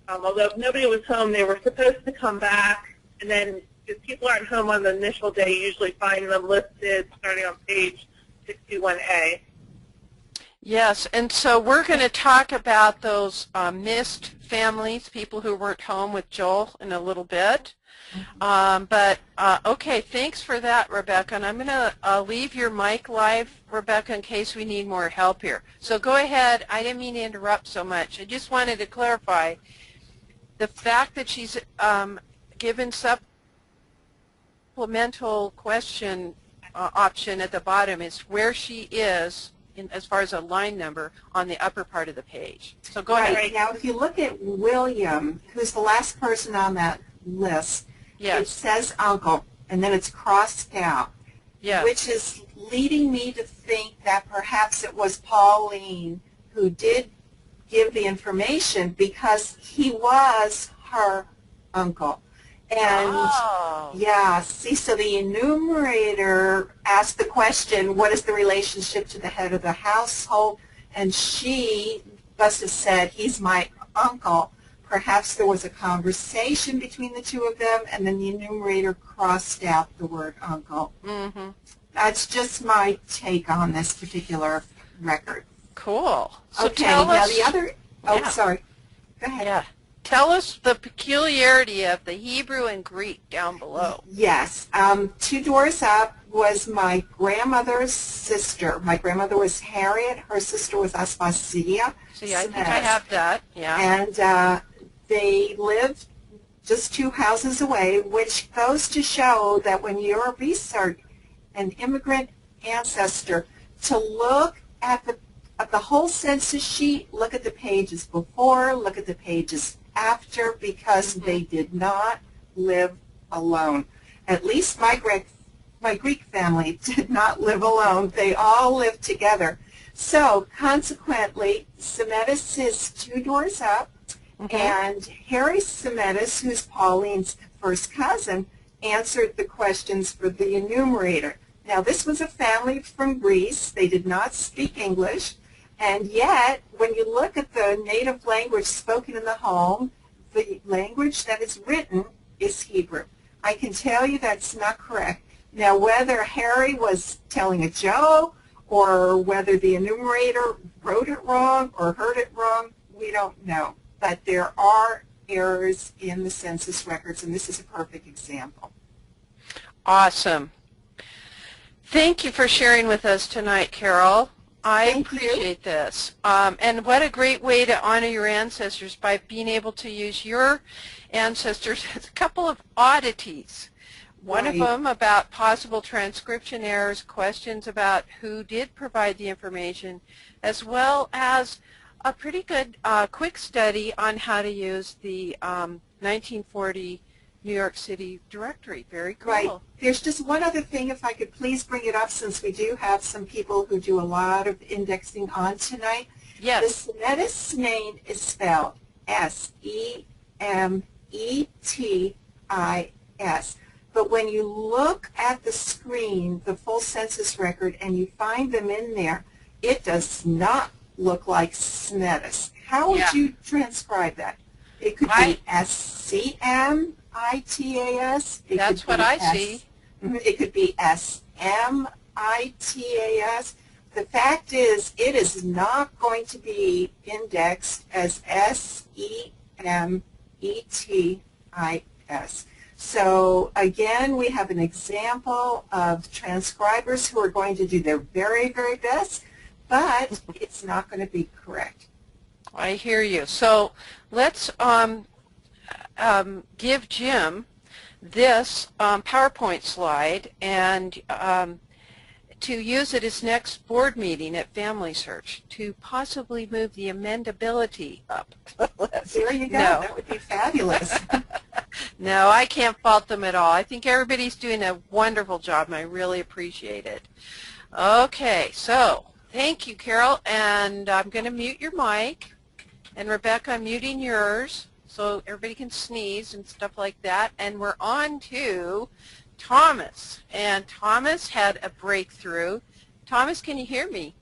Although if nobody was home, they were supposed to come back, and then if people aren't home on the initial day, you usually find them listed starting on page 61A. Yes, and so we're going to talk about those missed families, people who weren't home with Joel, in a little bit. Okay, thanks for that, Rebecca. And I'm going to leave your mic live, Rebecca, in case we need more help here. So go ahead. I didn't mean to interrupt so much. I just wanted to clarify the fact that she's given supplemental question option at the bottom is where she is as far as a line number on the upper part of the page. So go ahead. Right. Now, if you look at William, who's the last person on that list, it says uncle, and then it's crossed out, which is leading me to think that perhaps it was Pauline who did give the information because he was her uncle. And so the enumerator asked the question, what is the relationship to the head of the household? And she must have said, he's my uncle. Perhaps there was a conversation between the two of them, and then the enumerator crossed out the word uncle. Mm-hmm. That's just my take on this particular record. Cool. So okay, tell now us, the other, sorry. Go ahead. Yeah. Tell us the peculiarity of the Hebrew and Greek down below. Yes. 2 doors up was my grandmother's sister. My grandmother was Harriet. Her sister was Aspasia. See, I think I have that. Yeah. And they lived just 2 houses away, which goes to show that when you're a research, an immigrant ancestor, to look at the whole census sheet, look at the pages before, look at the pages after, because they did not live alone. At least my Greek family did not live alone. They all lived together. So consequently, Semetis is 2 doors up, and Harry Semetis, who's Pauline's first cousin, answered the questions for the enumerator. Now, this was a family from Greece. They did not speak English. And yet, when you look at the native language spoken in the home, the language that is written is Hebrew. I can tell you that's not correct. Now, whether Harry was telling a joke or whether the enumerator wrote it wrong or heard it wrong, we don't know. But there are errors in the census records, and this is a perfect example. Awesome. Thank you for sharing with us tonight, Carol. I appreciate this. And what a great way to honor your ancestors by being able to use your ancestors as a couple of oddities. One of them about possible transcription errors, questions about who did provide the information, as well as a pretty good quick study on how to use the 1940 New York City directory. Very cool. Right. There's just one other thing, if I could please bring it up, since we do have some people who do a lot of indexing on tonight. Yes. The Smetis name is spelled S-E-M-E-T-I-S. But when you look at the screen, the full census record, and you find them in there, it does not look like Smetis. How would you transcribe that? It could be S-C-M-I-T-A-S. That's what I see. It could be S-M-I-T-A-S. The fact is, it is not going to be indexed as S-E-M-E-T-I-S. So again, we have an example of transcribers who are going to do their very, very best, but it's not going to be correct. I hear you. So let's give Jim this PowerPoint slide and to use at his next board meeting at Family Search to possibly move the amendability up. There you go. No. That would be fabulous. No, I can't fault them at all. I think everybody's doing a wonderful job, and I really appreciate it. Okay, so thank you, Carol, and I'm going to mute your mic. And Rebecca, I'm muting yours so everybody can sneeze and stuff like that. And we're on to Thomas. And Thomas had a breakthrough. Thomas, can you hear me?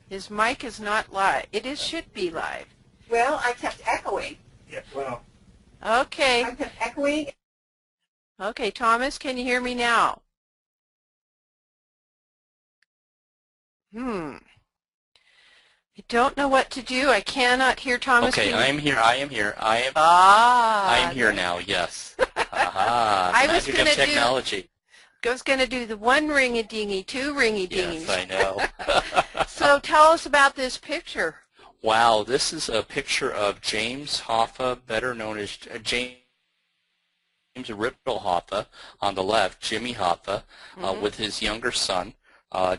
His mic is not live. It should be live. Well, I kept echoing. Yeah, well. Okay. I kept echoing. Okay, Thomas, can you hear me now? I don't know what to do. I cannot hear Thomas. Okay, I am here. I am here. I am here now. Yes. I was Magic of technology. I was going to do the one ring-a-dingy, two ring-a-dingies. Yes, I know. So tell us about this picture. Wow, this is a picture of James Hoffa, better known as James Myrtle Hoffa on the left, Jimmy Hoffa, with his younger son,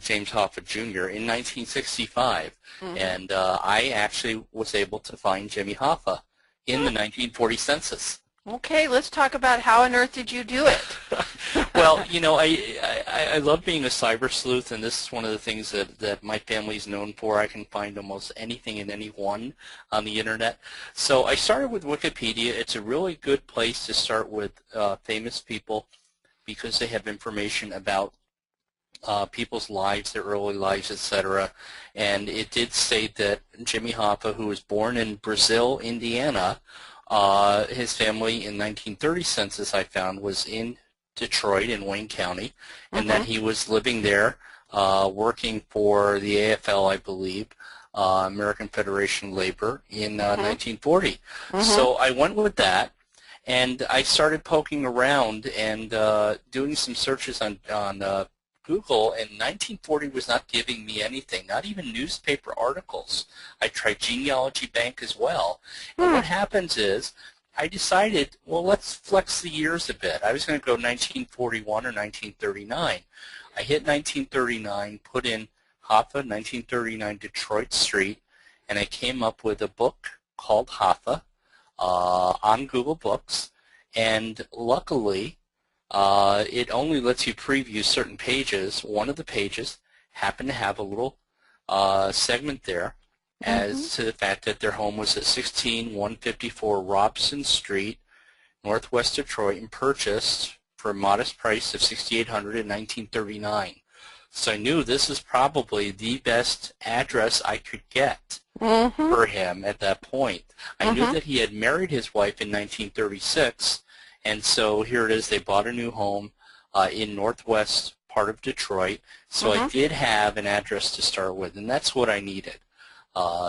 James Hoffa Jr. in 1965. And I actually was able to find Jimmy Hoffa in the 1940 census. Okay, let's talk about how on earth did you do it? Well, you know, I love being a cyber sleuth, and this is one of the things that my family is known for. I can find almost anything and anyone on the internet. So I started with Wikipedia. It's a really good place to start with famous people because they have information about people's lives, their early lives, etc. And it did state that Jimmy Hoffa, who was born in Brazil, Indiana, his family in 1930 census I found was in Detroit in Wayne County, and that he was living there working for the AFL, I believe, American Federation of Labor, in 1940. So I went with that, and I started poking around and doing some searches on Google, and 1940 was not giving me anything, not even newspaper articles. I tried Genealogy Bank as well. And what happens is I decided, well, let's flex the years a bit. I was going to go 1941 or 1939. I hit 1939, put in Hoffa, 1939 Detroit Street, and I came up with a book called Hoffa on Google Books, and luckily it only lets you preview certain pages. One of the pages happened to have a little segment there as to the fact that their home was at 16154 Robson Street, Northwest Detroit, and purchased for a modest price of $6,800 in 1939. So I knew this is probably the best address I could get for him at that point. I knew that he had married his wife in 1936, and so here it is. They bought a new home in northwest part of Detroit. So I did have an address to start with, and that's what I needed.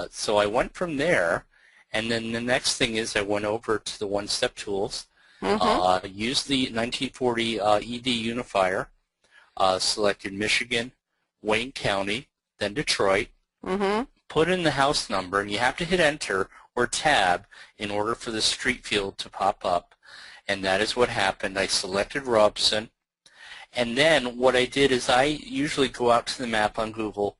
So I went from there, and then the next thing is I went over to the one-step tools, used the 1940 ED unifier, selected Michigan, Wayne County, then Detroit, put in the house number, and you have to hit enter or tab in order for the street field to pop up. and that is what happened. I selected Robson, and then what I did is I usually go out to the map on Google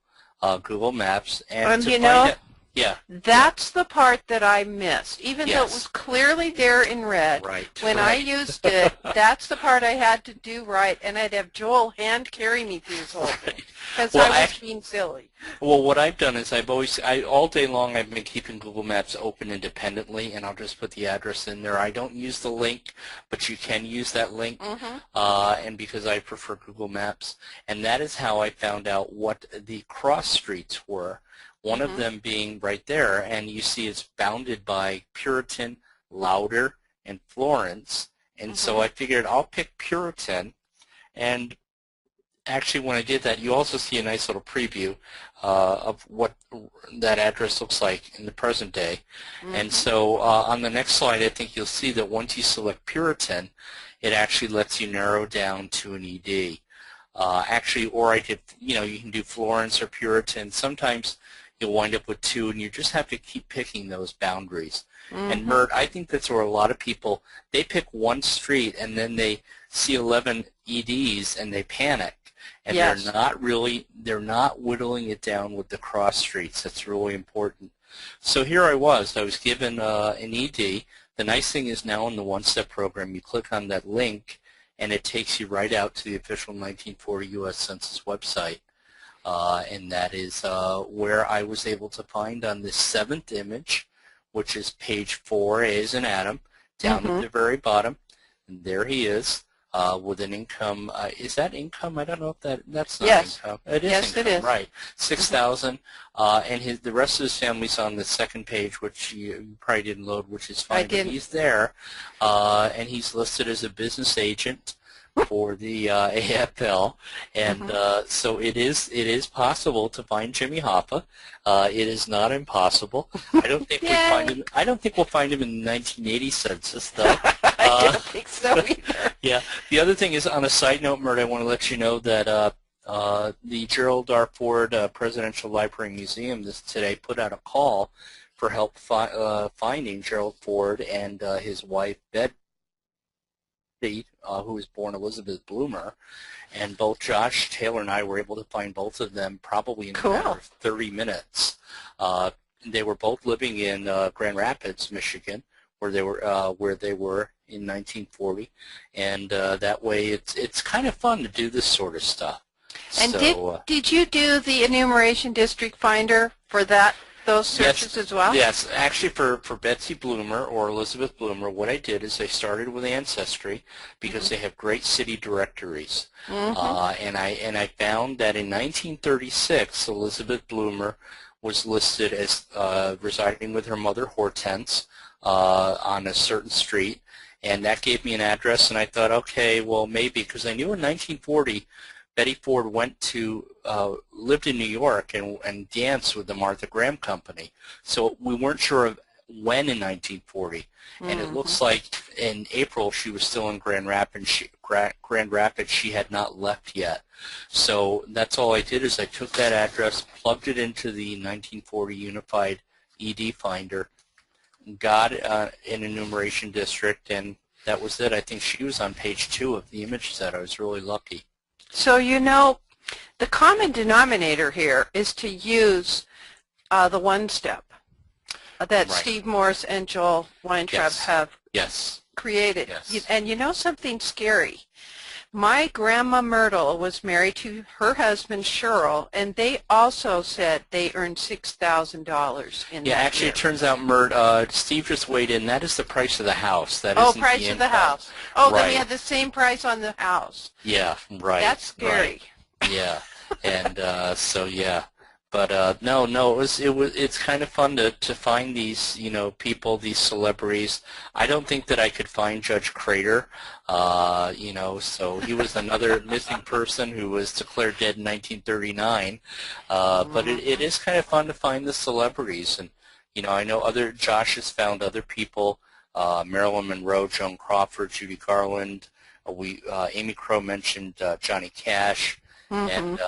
Maps, and to find it. Yeah. That's the part that I missed, even though it Yes. was clearly there in red. Right. When I used it, that's the part I had to do right, and I'd have Joel hand carry me through this whole thing because Well, I was being silly. Well, what I've done is all day long I've been keeping Google Maps open independently, and I'll just put the address in there. I don't use the link, but you can use that link, and because I prefer Google Maps. And that is how I found out what the cross streets were. One of them being right there, and you see it's bounded by Puritan, Louder, and Florence. And so I figured I'll pick Puritan, and actually when I did that, you also see a nice little preview of what that address looks like in the present day. And so on the next slide, I think you'll see that once you select Puritan, it actually lets you narrow down to an ED. Actually, or I could, you can do Florence or Puritan. Sometimes you'll wind up with two, and you just have to keep picking those boundaries. And Mert, I think that's where a lot of people, they pick one street and then they see 11 EDs and they panic. And they're not whittling it down with the cross streets. That's really important. So here I was given an ED. The nice thing is now in the one-step program, you click on that link and it takes you right out to the official 1940 U.S. Census website. And that is where I was able to find on this 7th image, which is page 4, A as in Adam, down at the very bottom. And there he is with an income. Is that income? I don't know if that's not income. It is income, it is. Right, 6,000. And the rest of his family's on the second page, which you probably didn't load, which is fine. I didn't. But he's there, and he's listed as a business agent for the AFL, and so it is possible to find Jimmy Hoffa. It is not impossible. I don't think we find him. I don't think we'll find him in the 1980 census, though. I don't think so either. Yeah. The other thing is, on a side note, Mert, I want to let you know that the Gerald R. Ford Presidential Library Museum today put out a call for help finding Gerald Ford and his wife Betty, who was born Elizabeth Bloomer, and both Josh Taylor and I were able to find both of them probably in a matter of 30 minutes. They were both living in Grand Rapids, Michigan, where they were in 1940, and that way it's kind of fun to do this sort of stuff. And so, did you do the Enumeration District Finder for those searches as well? Yes, actually for Betsy Bloomer or Elizabeth Bloomer, what I did is I started with Ancestry because they have great city directories. And I found that in 1936, Elizabeth Bloomer was listed as residing with her mother Hortense on a certain street, and that gave me an address, and I thought, okay, well maybe, because I knew in 1940 Betty Ford lived in New York and danced with the Martha Graham Company. So we weren't sure of when in 1940. And it looks like in April she was still in Grand Rapids. She had not left yet. So that's all I did is I took that address, plugged it into the 1940 Unified ED Finder, got an enumeration district, and that was it. I think she was on page 2 of the image set. I was really lucky. So the common denominator here is to use the one-step that Steve Morse and Joel Weintraub have created. Yes. And you know something scary? My grandma Myrtle was married to her husband Cheryl, and they also said they earned $6,000 in that actually, year. it turns out, Mert, Steve just weighed in. That is the price of the house. That isn't price the of the income. house. Then we had the same price on the house. Yeah, right. That's scary. Right. Yeah, and so yeah. But no, it's kind of fun to find these, people, these celebrities. I don't think that I could find Judge Crater, so he was another missing person who was declared dead in 1939. But it is kind of fun to find the celebrities, and I know Josh has found other people, Marilyn Monroe, Joan Crawford, Judy Garland. Amy Crow mentioned Johnny Cash. And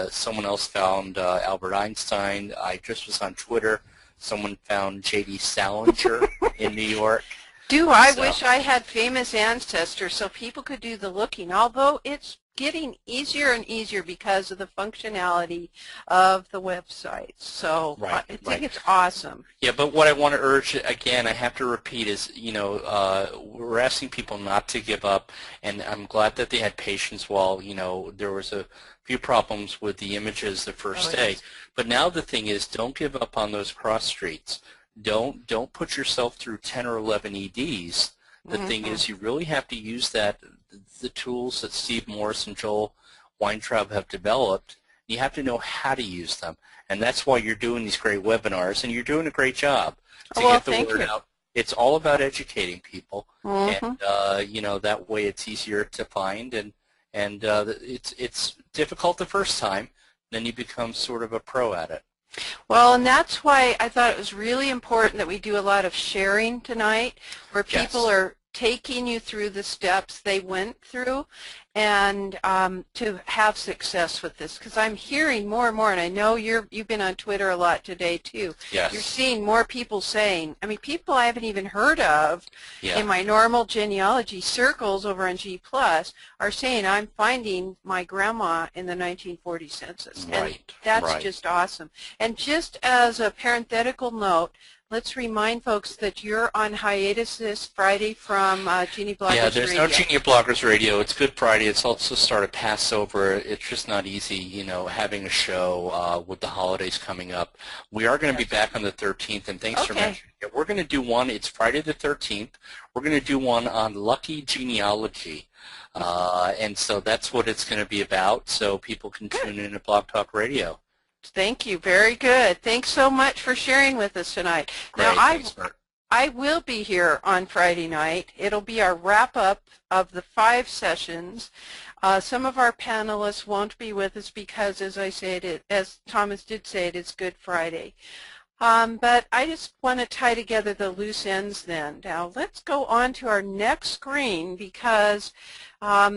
someone else found Albert Einstein. I just was on Twitter. Someone found J.D. Salinger in New York. I So- wish I had famous ancestors so people could do the looking, although it's getting easier and easier because of the functionality of the website. So Right, I think right. it's awesome. Yeah, but what I want to urge, again, I have to repeat is, we're asking people not to give up, and I'm glad that they had patience while, there was a few problems with the images the first day. Yes. But now the thing is, don't give up on those cross streets. Don't put yourself through 10 or 11 EDs. The thing is, you really have to use the tools that Steve Morris and Joel Weintraub have developed. You have to know how to use them. And that's why you're doing these great webinars, and you're doing a great job to get the word out. It's all about educating people, and that way it's easier to find, and it's difficult the first time, then you become sort of a pro at it. Well, and that's why I thought it was really important that we do a lot of sharing tonight, where people are taking you through the steps they went through, and to have success with this, because I'm hearing more and more, and I know you've been on Twitter a lot today too. Yes. You're seeing more people saying, people I haven't even heard of in my normal genealogy circles over on G+, are saying I'm finding my grandma in the 1940 census. Right. And that's just awesome. And just as a parenthetical note, let's remind folks that you're on hiatus this Friday from Genie Bloggers Radio. Yeah, there's no Genie Bloggers Radio. It's Good Friday. It's also started Passover. It's just not easy, having a show with the holidays coming up. We are going to be back on the 13th, and thanks for mentioning it. We're going to do one. It's Friday the 13th. We're going to do one on lucky genealogy. And so that's what it's going to be about, so people can tune in to Blog Talk Radio. Thank you. Very good. Thanks so much for sharing with us tonight. Great. Now, Thanks, Bert. I will be here on Friday night. It'll be our wrap-up of the 5 sessions. Some of our panelists won't be with us because, as I said, as Thomas did say, it is Good Friday. But I just want to tie together the loose ends then. Now, let's go on to our next screen, because I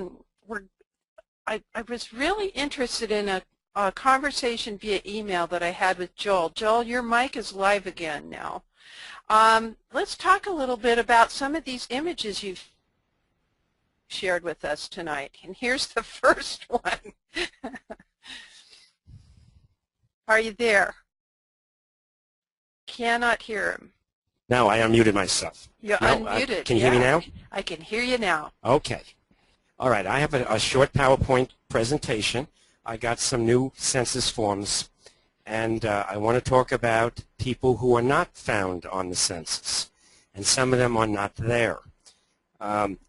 was really interested in a conversation via email that I had with Joel. Joel, your mic is live again now. Let's talk a little bit about some of these images you've shared with us tonight. And here's the first one. Are you there? Cannot hear him. No, I unmuted myself. You're unmuted. Can you hear me now? I can hear you now. Okay. All right. I have a short PowerPoint presentation. I got some new census forms, and I want to talk about people who are not found on the census, and some of them are not there.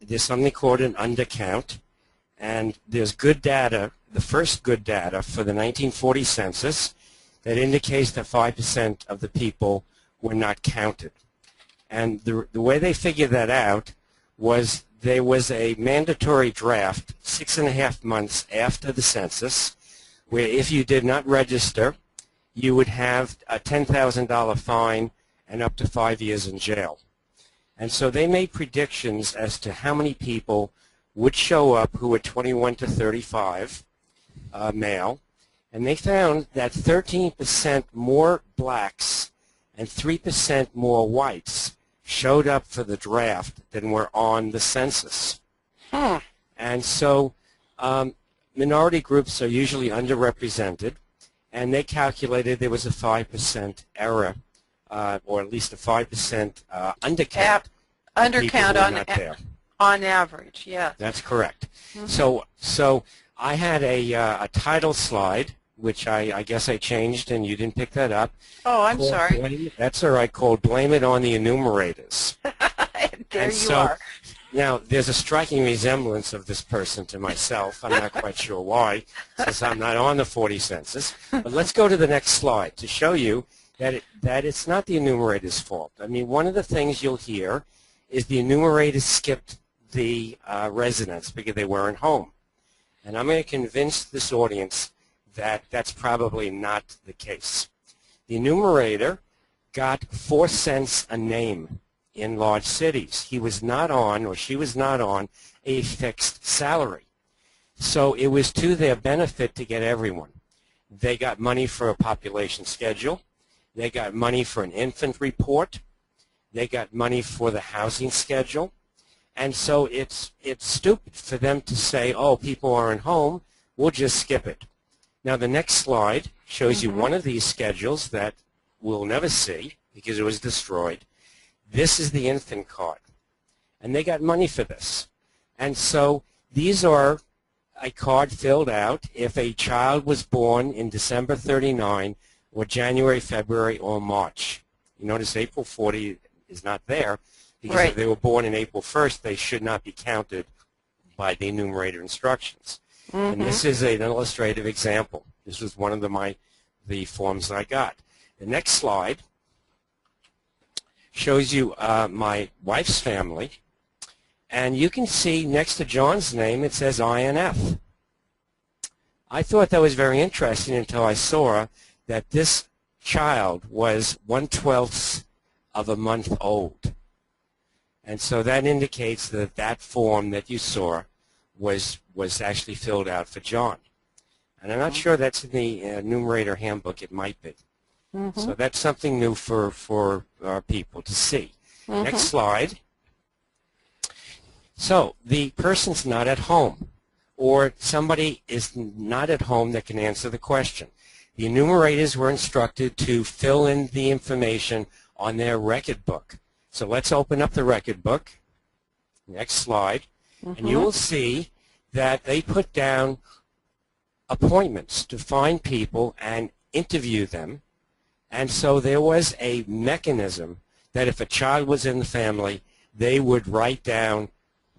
There's something called an undercount, and there's good data, the first good data for the 1940 census that indicates that 5% of the people were not counted. And the way they figured that out was there was a mandatory draft 6.5 months after the census, where if you did not register, you would have a $10,000 fine and up to 5 years in jail. And so they made predictions as to how many people would show up who were 21 to 35, male, and they found that 13% more blacks and 3% more whites showed up for the draft than were on the census. And so minority groups are usually underrepresented, and they calculated there was a 5% error, or at least a 5% undercount. Undercount on average, yeah. That's correct. So I had a title slide, which I guess I changed, and you didn't pick that up. Oh, I'm sorry. That's all right, called Blame It on the Enumerators. There you are. Now, there's a striking resemblance of this person to myself. I'm not quite sure why, since I'm not on the 40 census. But let's go to the next slide to show you that it's not the enumerators' fault. I mean, one of the things you'll hear is the enumerators skipped the residents because they weren't home. And I'm going to convince this audience that that's probably not the case. The enumerator got 4 cents a name in large cities. He was not on, or she was not on, a fixed salary. So it was to their benefit to get everyone. They got money for a population schedule. They got money for an infant report. They got money for the housing schedule. And so it's stupid for them to say, oh, people aren't home, we'll just skip it. Now the next slide shows you one of these schedules that we'll never see because it was destroyed. This is the infant card. And they got money for this. And so these are a card filled out if a child was born in December 39 or January, February, or March. You notice April 40 is not there because if they were born in April 1st, they should not be counted by the enumerator instructions. And this is an illustrative example. This was one of the forms I got. The next slide shows you my wife's family. And you can see next to John's name it says INF. I thought that was very interesting until I saw that this child was 1/12 of a month old. And so that indicates that that form that you saw was actually filled out for John. And I'm not sure that's in the enumerator handbook. It might be. So that's something new for our people to see. Next slide. So the person's not at home, or somebody is not at home that can answer the question. The enumerators were instructed to fill in the information on their record book. So let's open up the record book. Next slide. And you will see that they put down appointments to find people and interview them. And so there was a mechanism that if a child was in the family, they would write down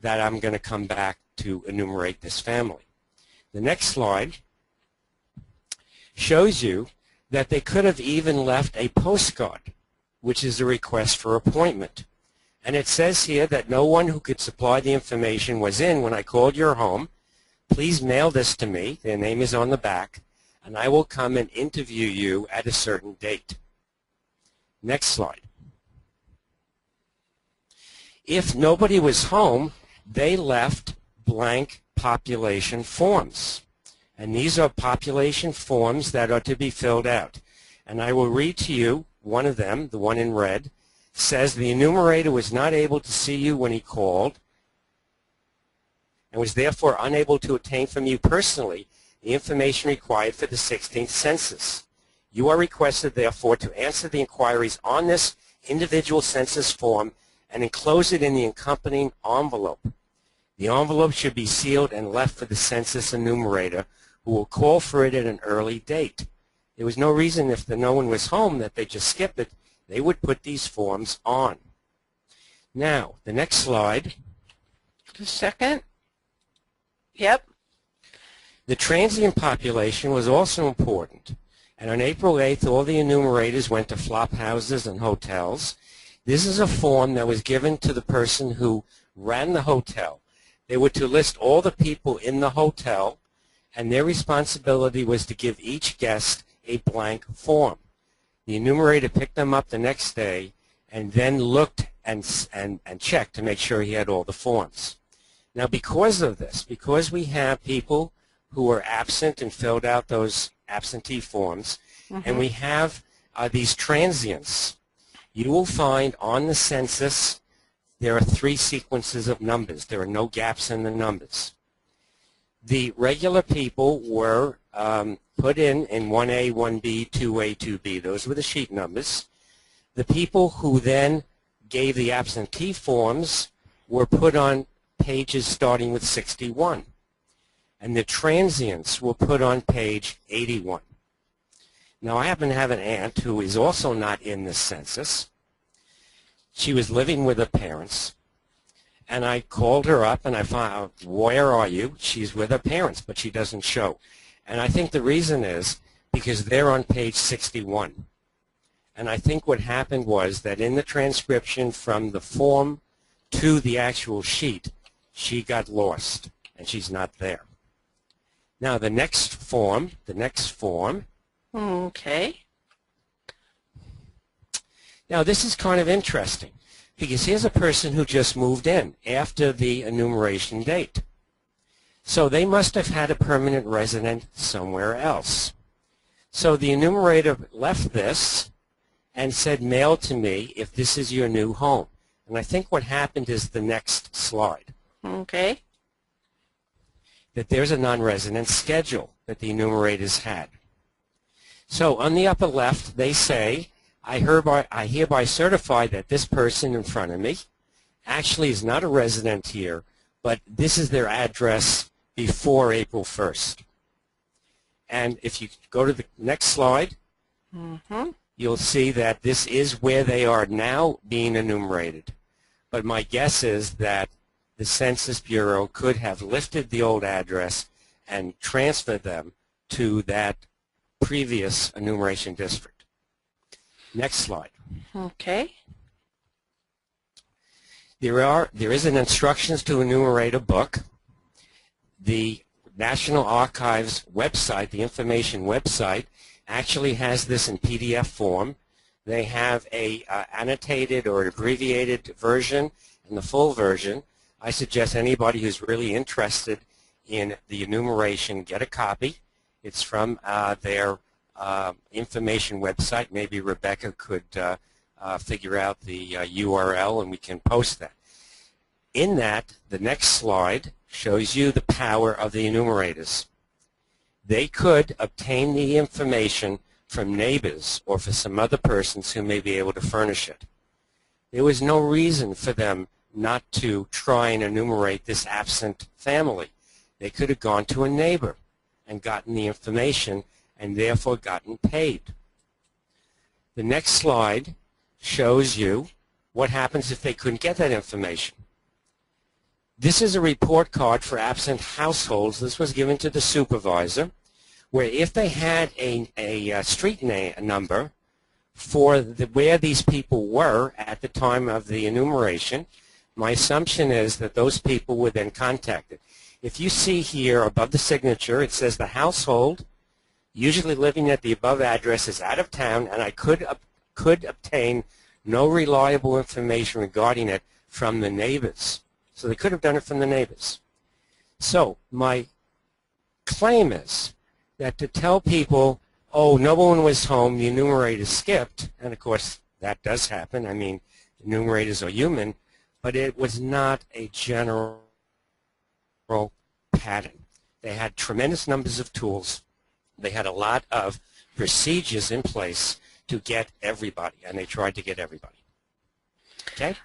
that I'm going to come back to enumerate this family. The next slide shows you that they could have even left a postcard, which is a request for appointment. And it says here that no one who could supply the information was in when I called your home. Please mail this to me. Their name is on the back, and I will come and interview you at a certain date. Next slide. If nobody was home, they left blank population forms. And these are population forms that are to be filled out. And I will read to you one of them, the one in red, says the enumerator was not able to see you when he called and was therefore unable to obtain from you personally the information required for the 16th census. You are requested, therefore, to answer the inquiries on this individual census form and enclose it in the accompanying envelope. The envelope should be sealed and left for the census enumerator, who will call for it at an early date. There was no reason if no one was home that they just skip it. They would put these forms on. Now, the next slide. Just a second. Yep. The transient population was also important. And on April 8th, all the enumerators went to flop houses and hotels. This is a form that was given to the person who ran the hotel. They were to list all the people in the hotel, and their responsibility was to give each guest a blank form. The enumerator picked them up the next day and then looked and checked to make sure he had all the forms. Now because of this, because we have people who were absent and filled out those absentee forms, and we have these transients, you will find on the census there are 3 sequences of numbers. There are no gaps in the numbers. The regular people were put in 1A, 1B, 2A, 2B. Those were the sheet numbers. The people who then gave the absentee forms were put on pages starting with 61. And the transients were put on page 81. Now, I happen to have an aunt who is also not in this census. She was living with her parents, and I called her up and I found out, where are you? She's with her parents, but she doesn't show. And I think the reason is because they're on page 61. And I think what happened was that in the transcription from the form to the actual sheet, she got lost, and she's not there. Now, the next form. Okay. Now, this is kind of interesting because here's a person who just moved in after the enumeration date. So they must have had a permanent resident somewhere else. So the enumerator left this, and said, mail to me if this is your new home. And I think what happened is the next slide. Okay. That there's a non-resident schedule that the enumerators had. So on the upper left, they say, I hereby certify that this person in front of me actually is not a resident here, but this is their address before April 1st. And if you go to the next slide, you'll see that this is where they are now being enumerated. But my guess is that the Census Bureau could have lifted the old address and transferred them to that previous enumeration district. Next slide. Okay. There is an instructions to enumerate a book. The National Archives website, the information website, actually has this in PDF form. They have a annotated or abbreviated version and the full version. I suggest anybody who's really interested in the enumeration get a copy. It's from their information website. Maybe Rebecca could figure out the URL and we can post that. In that, the next slide shows you the power of the enumerators. They could obtain the information from neighbors or for some other persons who may be able to furnish it. There was no reason for them not to try and enumerate this absent family. They could have gone to a neighbor and gotten the information and therefore gotten paid. The next slide shows you what happens if they couldn't get that information. This is a report card for absent households. This was given to the supervisor, where if they had a street number for where these people were at the time of the enumeration, my assumption is that those people were then contacted. If you see here above the signature, it says the household usually living at the above address is out of town, and I could obtain no reliable information regarding it from the neighbors. So they could have done it from the neighbors. So my claim is that to tell people, oh, no one was home, the enumerator skipped, and of course that does happen. I mean, enumerators are human, but it was not a general pattern. They had tremendous numbers of tools. They had a lot of procedures in place to get everybody, and they tried to get everybody. Okay?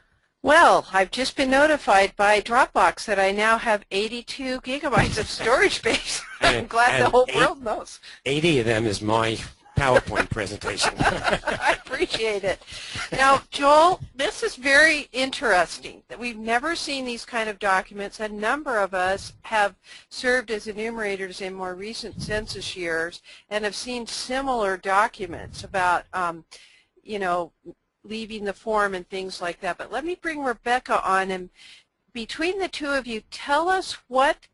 Well, I've just been notified by Dropbox that I now have 82 gigabytes of storage space. I'm glad the whole world knows. 80 of them is my PowerPoint presentation. I appreciate it. Now, Joel, this is very interesting that we've never seen these kind of documents. A number of us have served as enumerators in more recent census years and have seen similar documents about, you know, leaving the form and things like that. But let me bring Rebecca on, and between the two of you, tell us what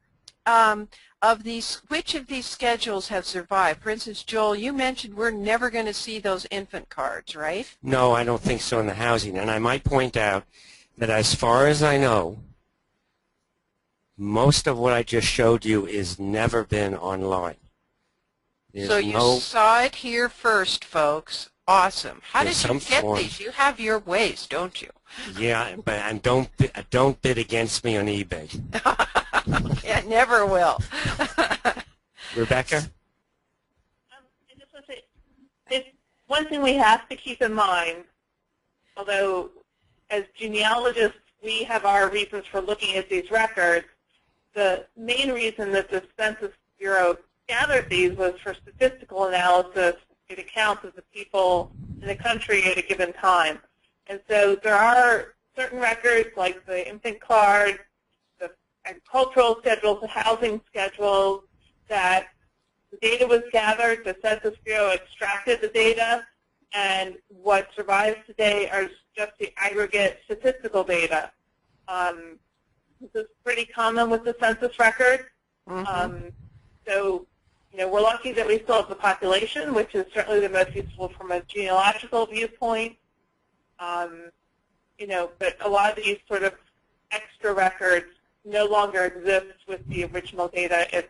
which of these schedules have survived. For instance, Joel, you mentioned we're never going to see those infant cards, right? No, I don't think so in the housing. And I might point out that as far as I know, most of what I just showed you is never been online. So you saw it here first, folks. Awesome. How did you get these? You have your ways, don't you? Yeah, but and don't bid against me on eBay. Yeah, never will. Rebecca? I just want to say, it's one thing we have to keep in mind, although as genealogists we have our reasons for looking at these records, the main reason that the Census Bureau gathered these was for statistical analysis. It accounts of the people in the country at a given time. And so there are certain records like the infant card, the agricultural schedules, the housing schedules, that the data was gathered, the Census Bureau extracted the data, and what survives today are just the aggregate statistical data. This is pretty common with the census record. So, you know, we're lucky that we still have the population, which is certainly the most useful from a genealogical viewpoint. You know, but a lot of these sort of extra records no longer exist with the original data. It's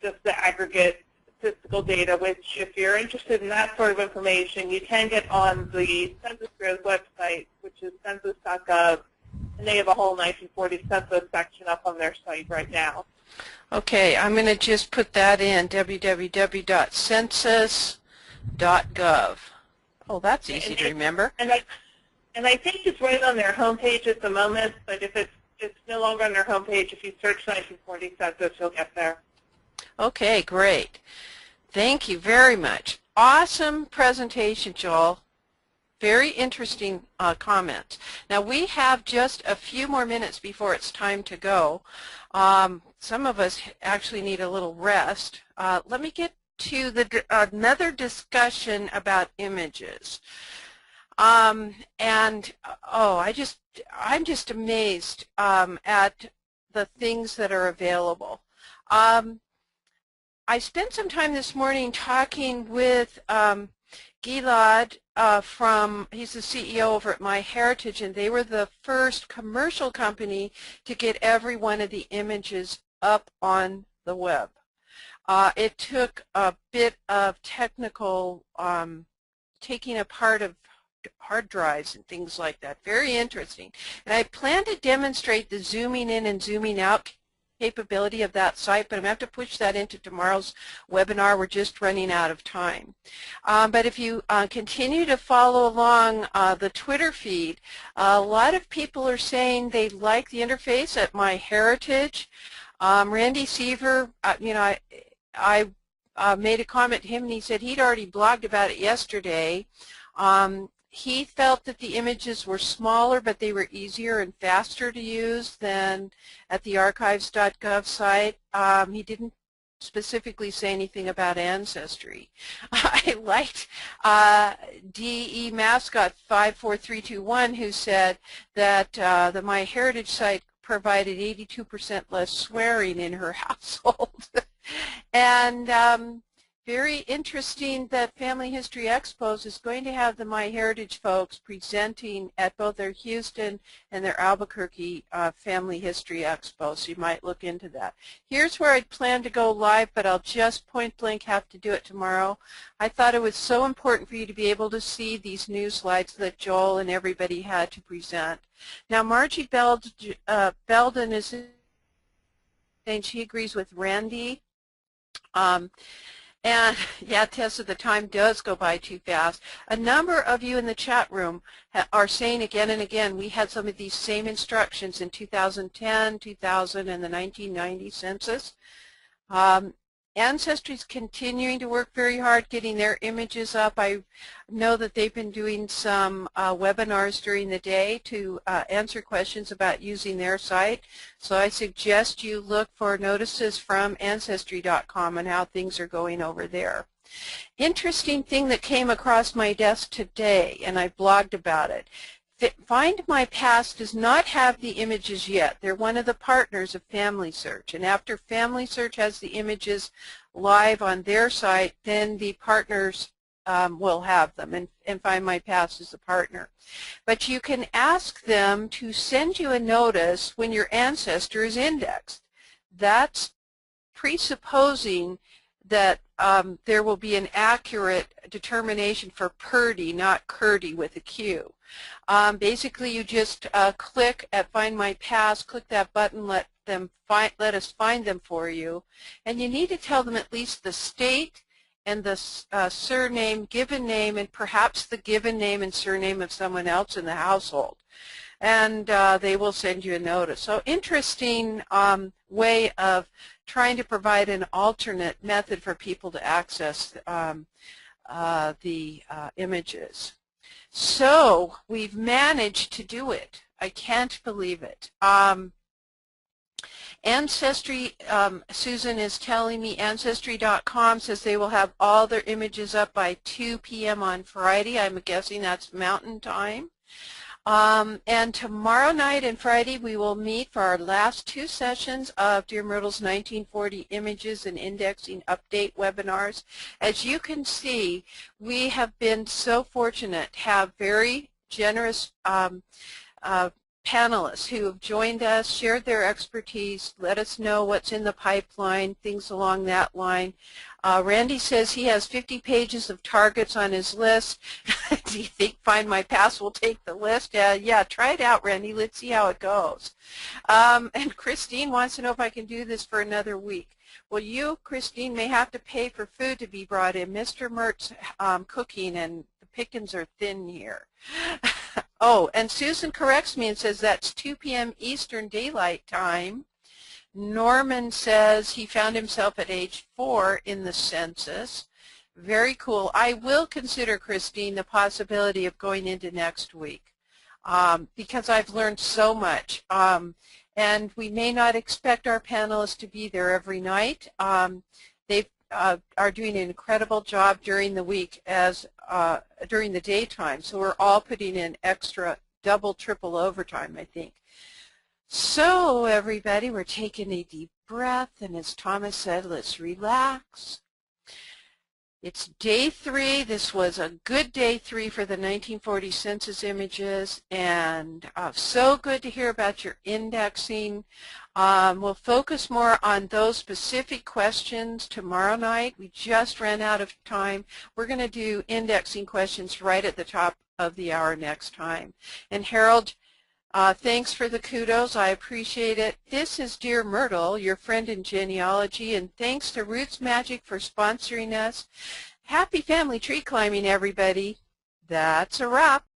just the aggregate statistical data, which if you're interested in that sort of information, you can get on the Census Bureau's website, which is census.gov, and they have a whole 1940 census section up on their site right now. Okay, I'm going to just put that in, www.census.gov. Oh, that's easy to remember. And I think it's right on their homepage at the moment, but if it's no longer on their homepage, if you search 1940 census, you'll get there. Okay, great. Thank you very much. Awesome presentation, Joel. Very interesting comments. Now we have just a few more minutes before it's time to go. Some of us actually need a little rest. Let me get to another discussion about images. I'm just amazed at the things that are available. I spent some time this morning talking with Gilad he's the CEO over at MyHeritage, and they were the first commercial company to get every one of the images up on the web. It took a bit of technical taking apart of hard drives and things like that. Very interesting. And I plan to demonstrate the zooming in and zooming out capability of that site, but I'm going to have to push that into tomorrow's webinar. We're just running out of time. But if you continue to follow along the Twitter feed, a lot of people are saying they like the interface at MyHeritage. Randy Seaver, I made a comment to him, and he said he'd already blogged about it yesterday. He felt that the images were smaller, but they were easier and faster to use than at the archives.gov site. He didn't specifically say anything about Ancestry. I liked DE Mascot 54321, who said that the MyHeritage site provided 82% less swearing in her household. And very interesting that Family History Expos is going to have the MyHeritage folks presenting at both their Houston and their Albuquerque Family History Expo, so you might look into that. Here's where I'd planned to go live, but I'll just point blank have to do it tomorrow. I thought it was so important for you to be able to see these new slides that Joel and everybody had to present. Now, Margie Belden is saying she agrees with Randy. And yeah, Tessa, the time does go by too fast. A number of you in the chat room are saying again and again, we had some of these same instructions in 2010, 2000, and the 1990 census. Ancestry is continuing to work very hard getting their images up. I know that they've been doing some webinars during the day to answer questions about using their site. So I suggest you look for notices from Ancestry.com on how things are going over there. Interesting thing that came across my desk today, and I blogged about it. Find My Past does not have the images yet. They're one of the partners of Family Search, and after Family Search has the images live on their site, then the partners will have them, and Find My Past is a partner. But you can ask them to send you a notice when your ancestor is indexed. That's presupposing that there will be an accurate determination for Purdy, not Curdy with a Q. Basically, you just click at Find My Past, click that button, let us find them for you, and you need to tell them at least the state and the surname, given name, and perhaps the given name and surname of someone else in the household. And they will send you a notice. So interesting way of trying to provide an alternate method for people to access the images. So we've managed to do it. I can't believe it. Ancestry, Susan is telling me, Ancestry.com says they will have all their images up by 2 p.m. on Friday. I'm guessing that's Mountain Time. And tomorrow night and Friday we will meet for our last 2 sessions of Dear Myrtle's 1940 Images and Indexing Update webinars. As you can see, we have been so fortunate to have very generous panelists who have joined us, shared their expertise, let us know what's in the pipeline, things along that line. Randy says he has 50 pages of targets on his list. Do you think Find My Pass will take the list? Yeah, try it out, Randy. Let's see how it goes. And Christine wants to know if I can do this for another week. Well, you, Christine, may have to pay for food to be brought in. Mr. Mert's cooking, and the pickings are thin here. Oh, and Susan corrects me and says that's 2 p.m. Eastern Daylight Time. Norman says he found himself at age 4 in the census. Very cool. I will consider, Christine, the possibility of going into next week because I've learned so much. And we may not expect our panelists to be there every night. They are doing an incredible job during the week as during the daytime. So we're all putting in extra double, triple overtime, I think. So everybody, we're taking a deep breath, and as Thomas said, let's relax. It's day 3. This was a good day 3 for the 1940 census images, and so good to hear about your indexing. We'll focus more on those specific questions tomorrow night. We just ran out of time. We're going to do indexing questions right at the top of the hour next time. And Harold, thanks for the kudos. I appreciate it. This is Dear Myrtle, your friend in genealogy, and thanks to Roots Magic for sponsoring us. Happy family tree climbing, everybody. That's a wrap.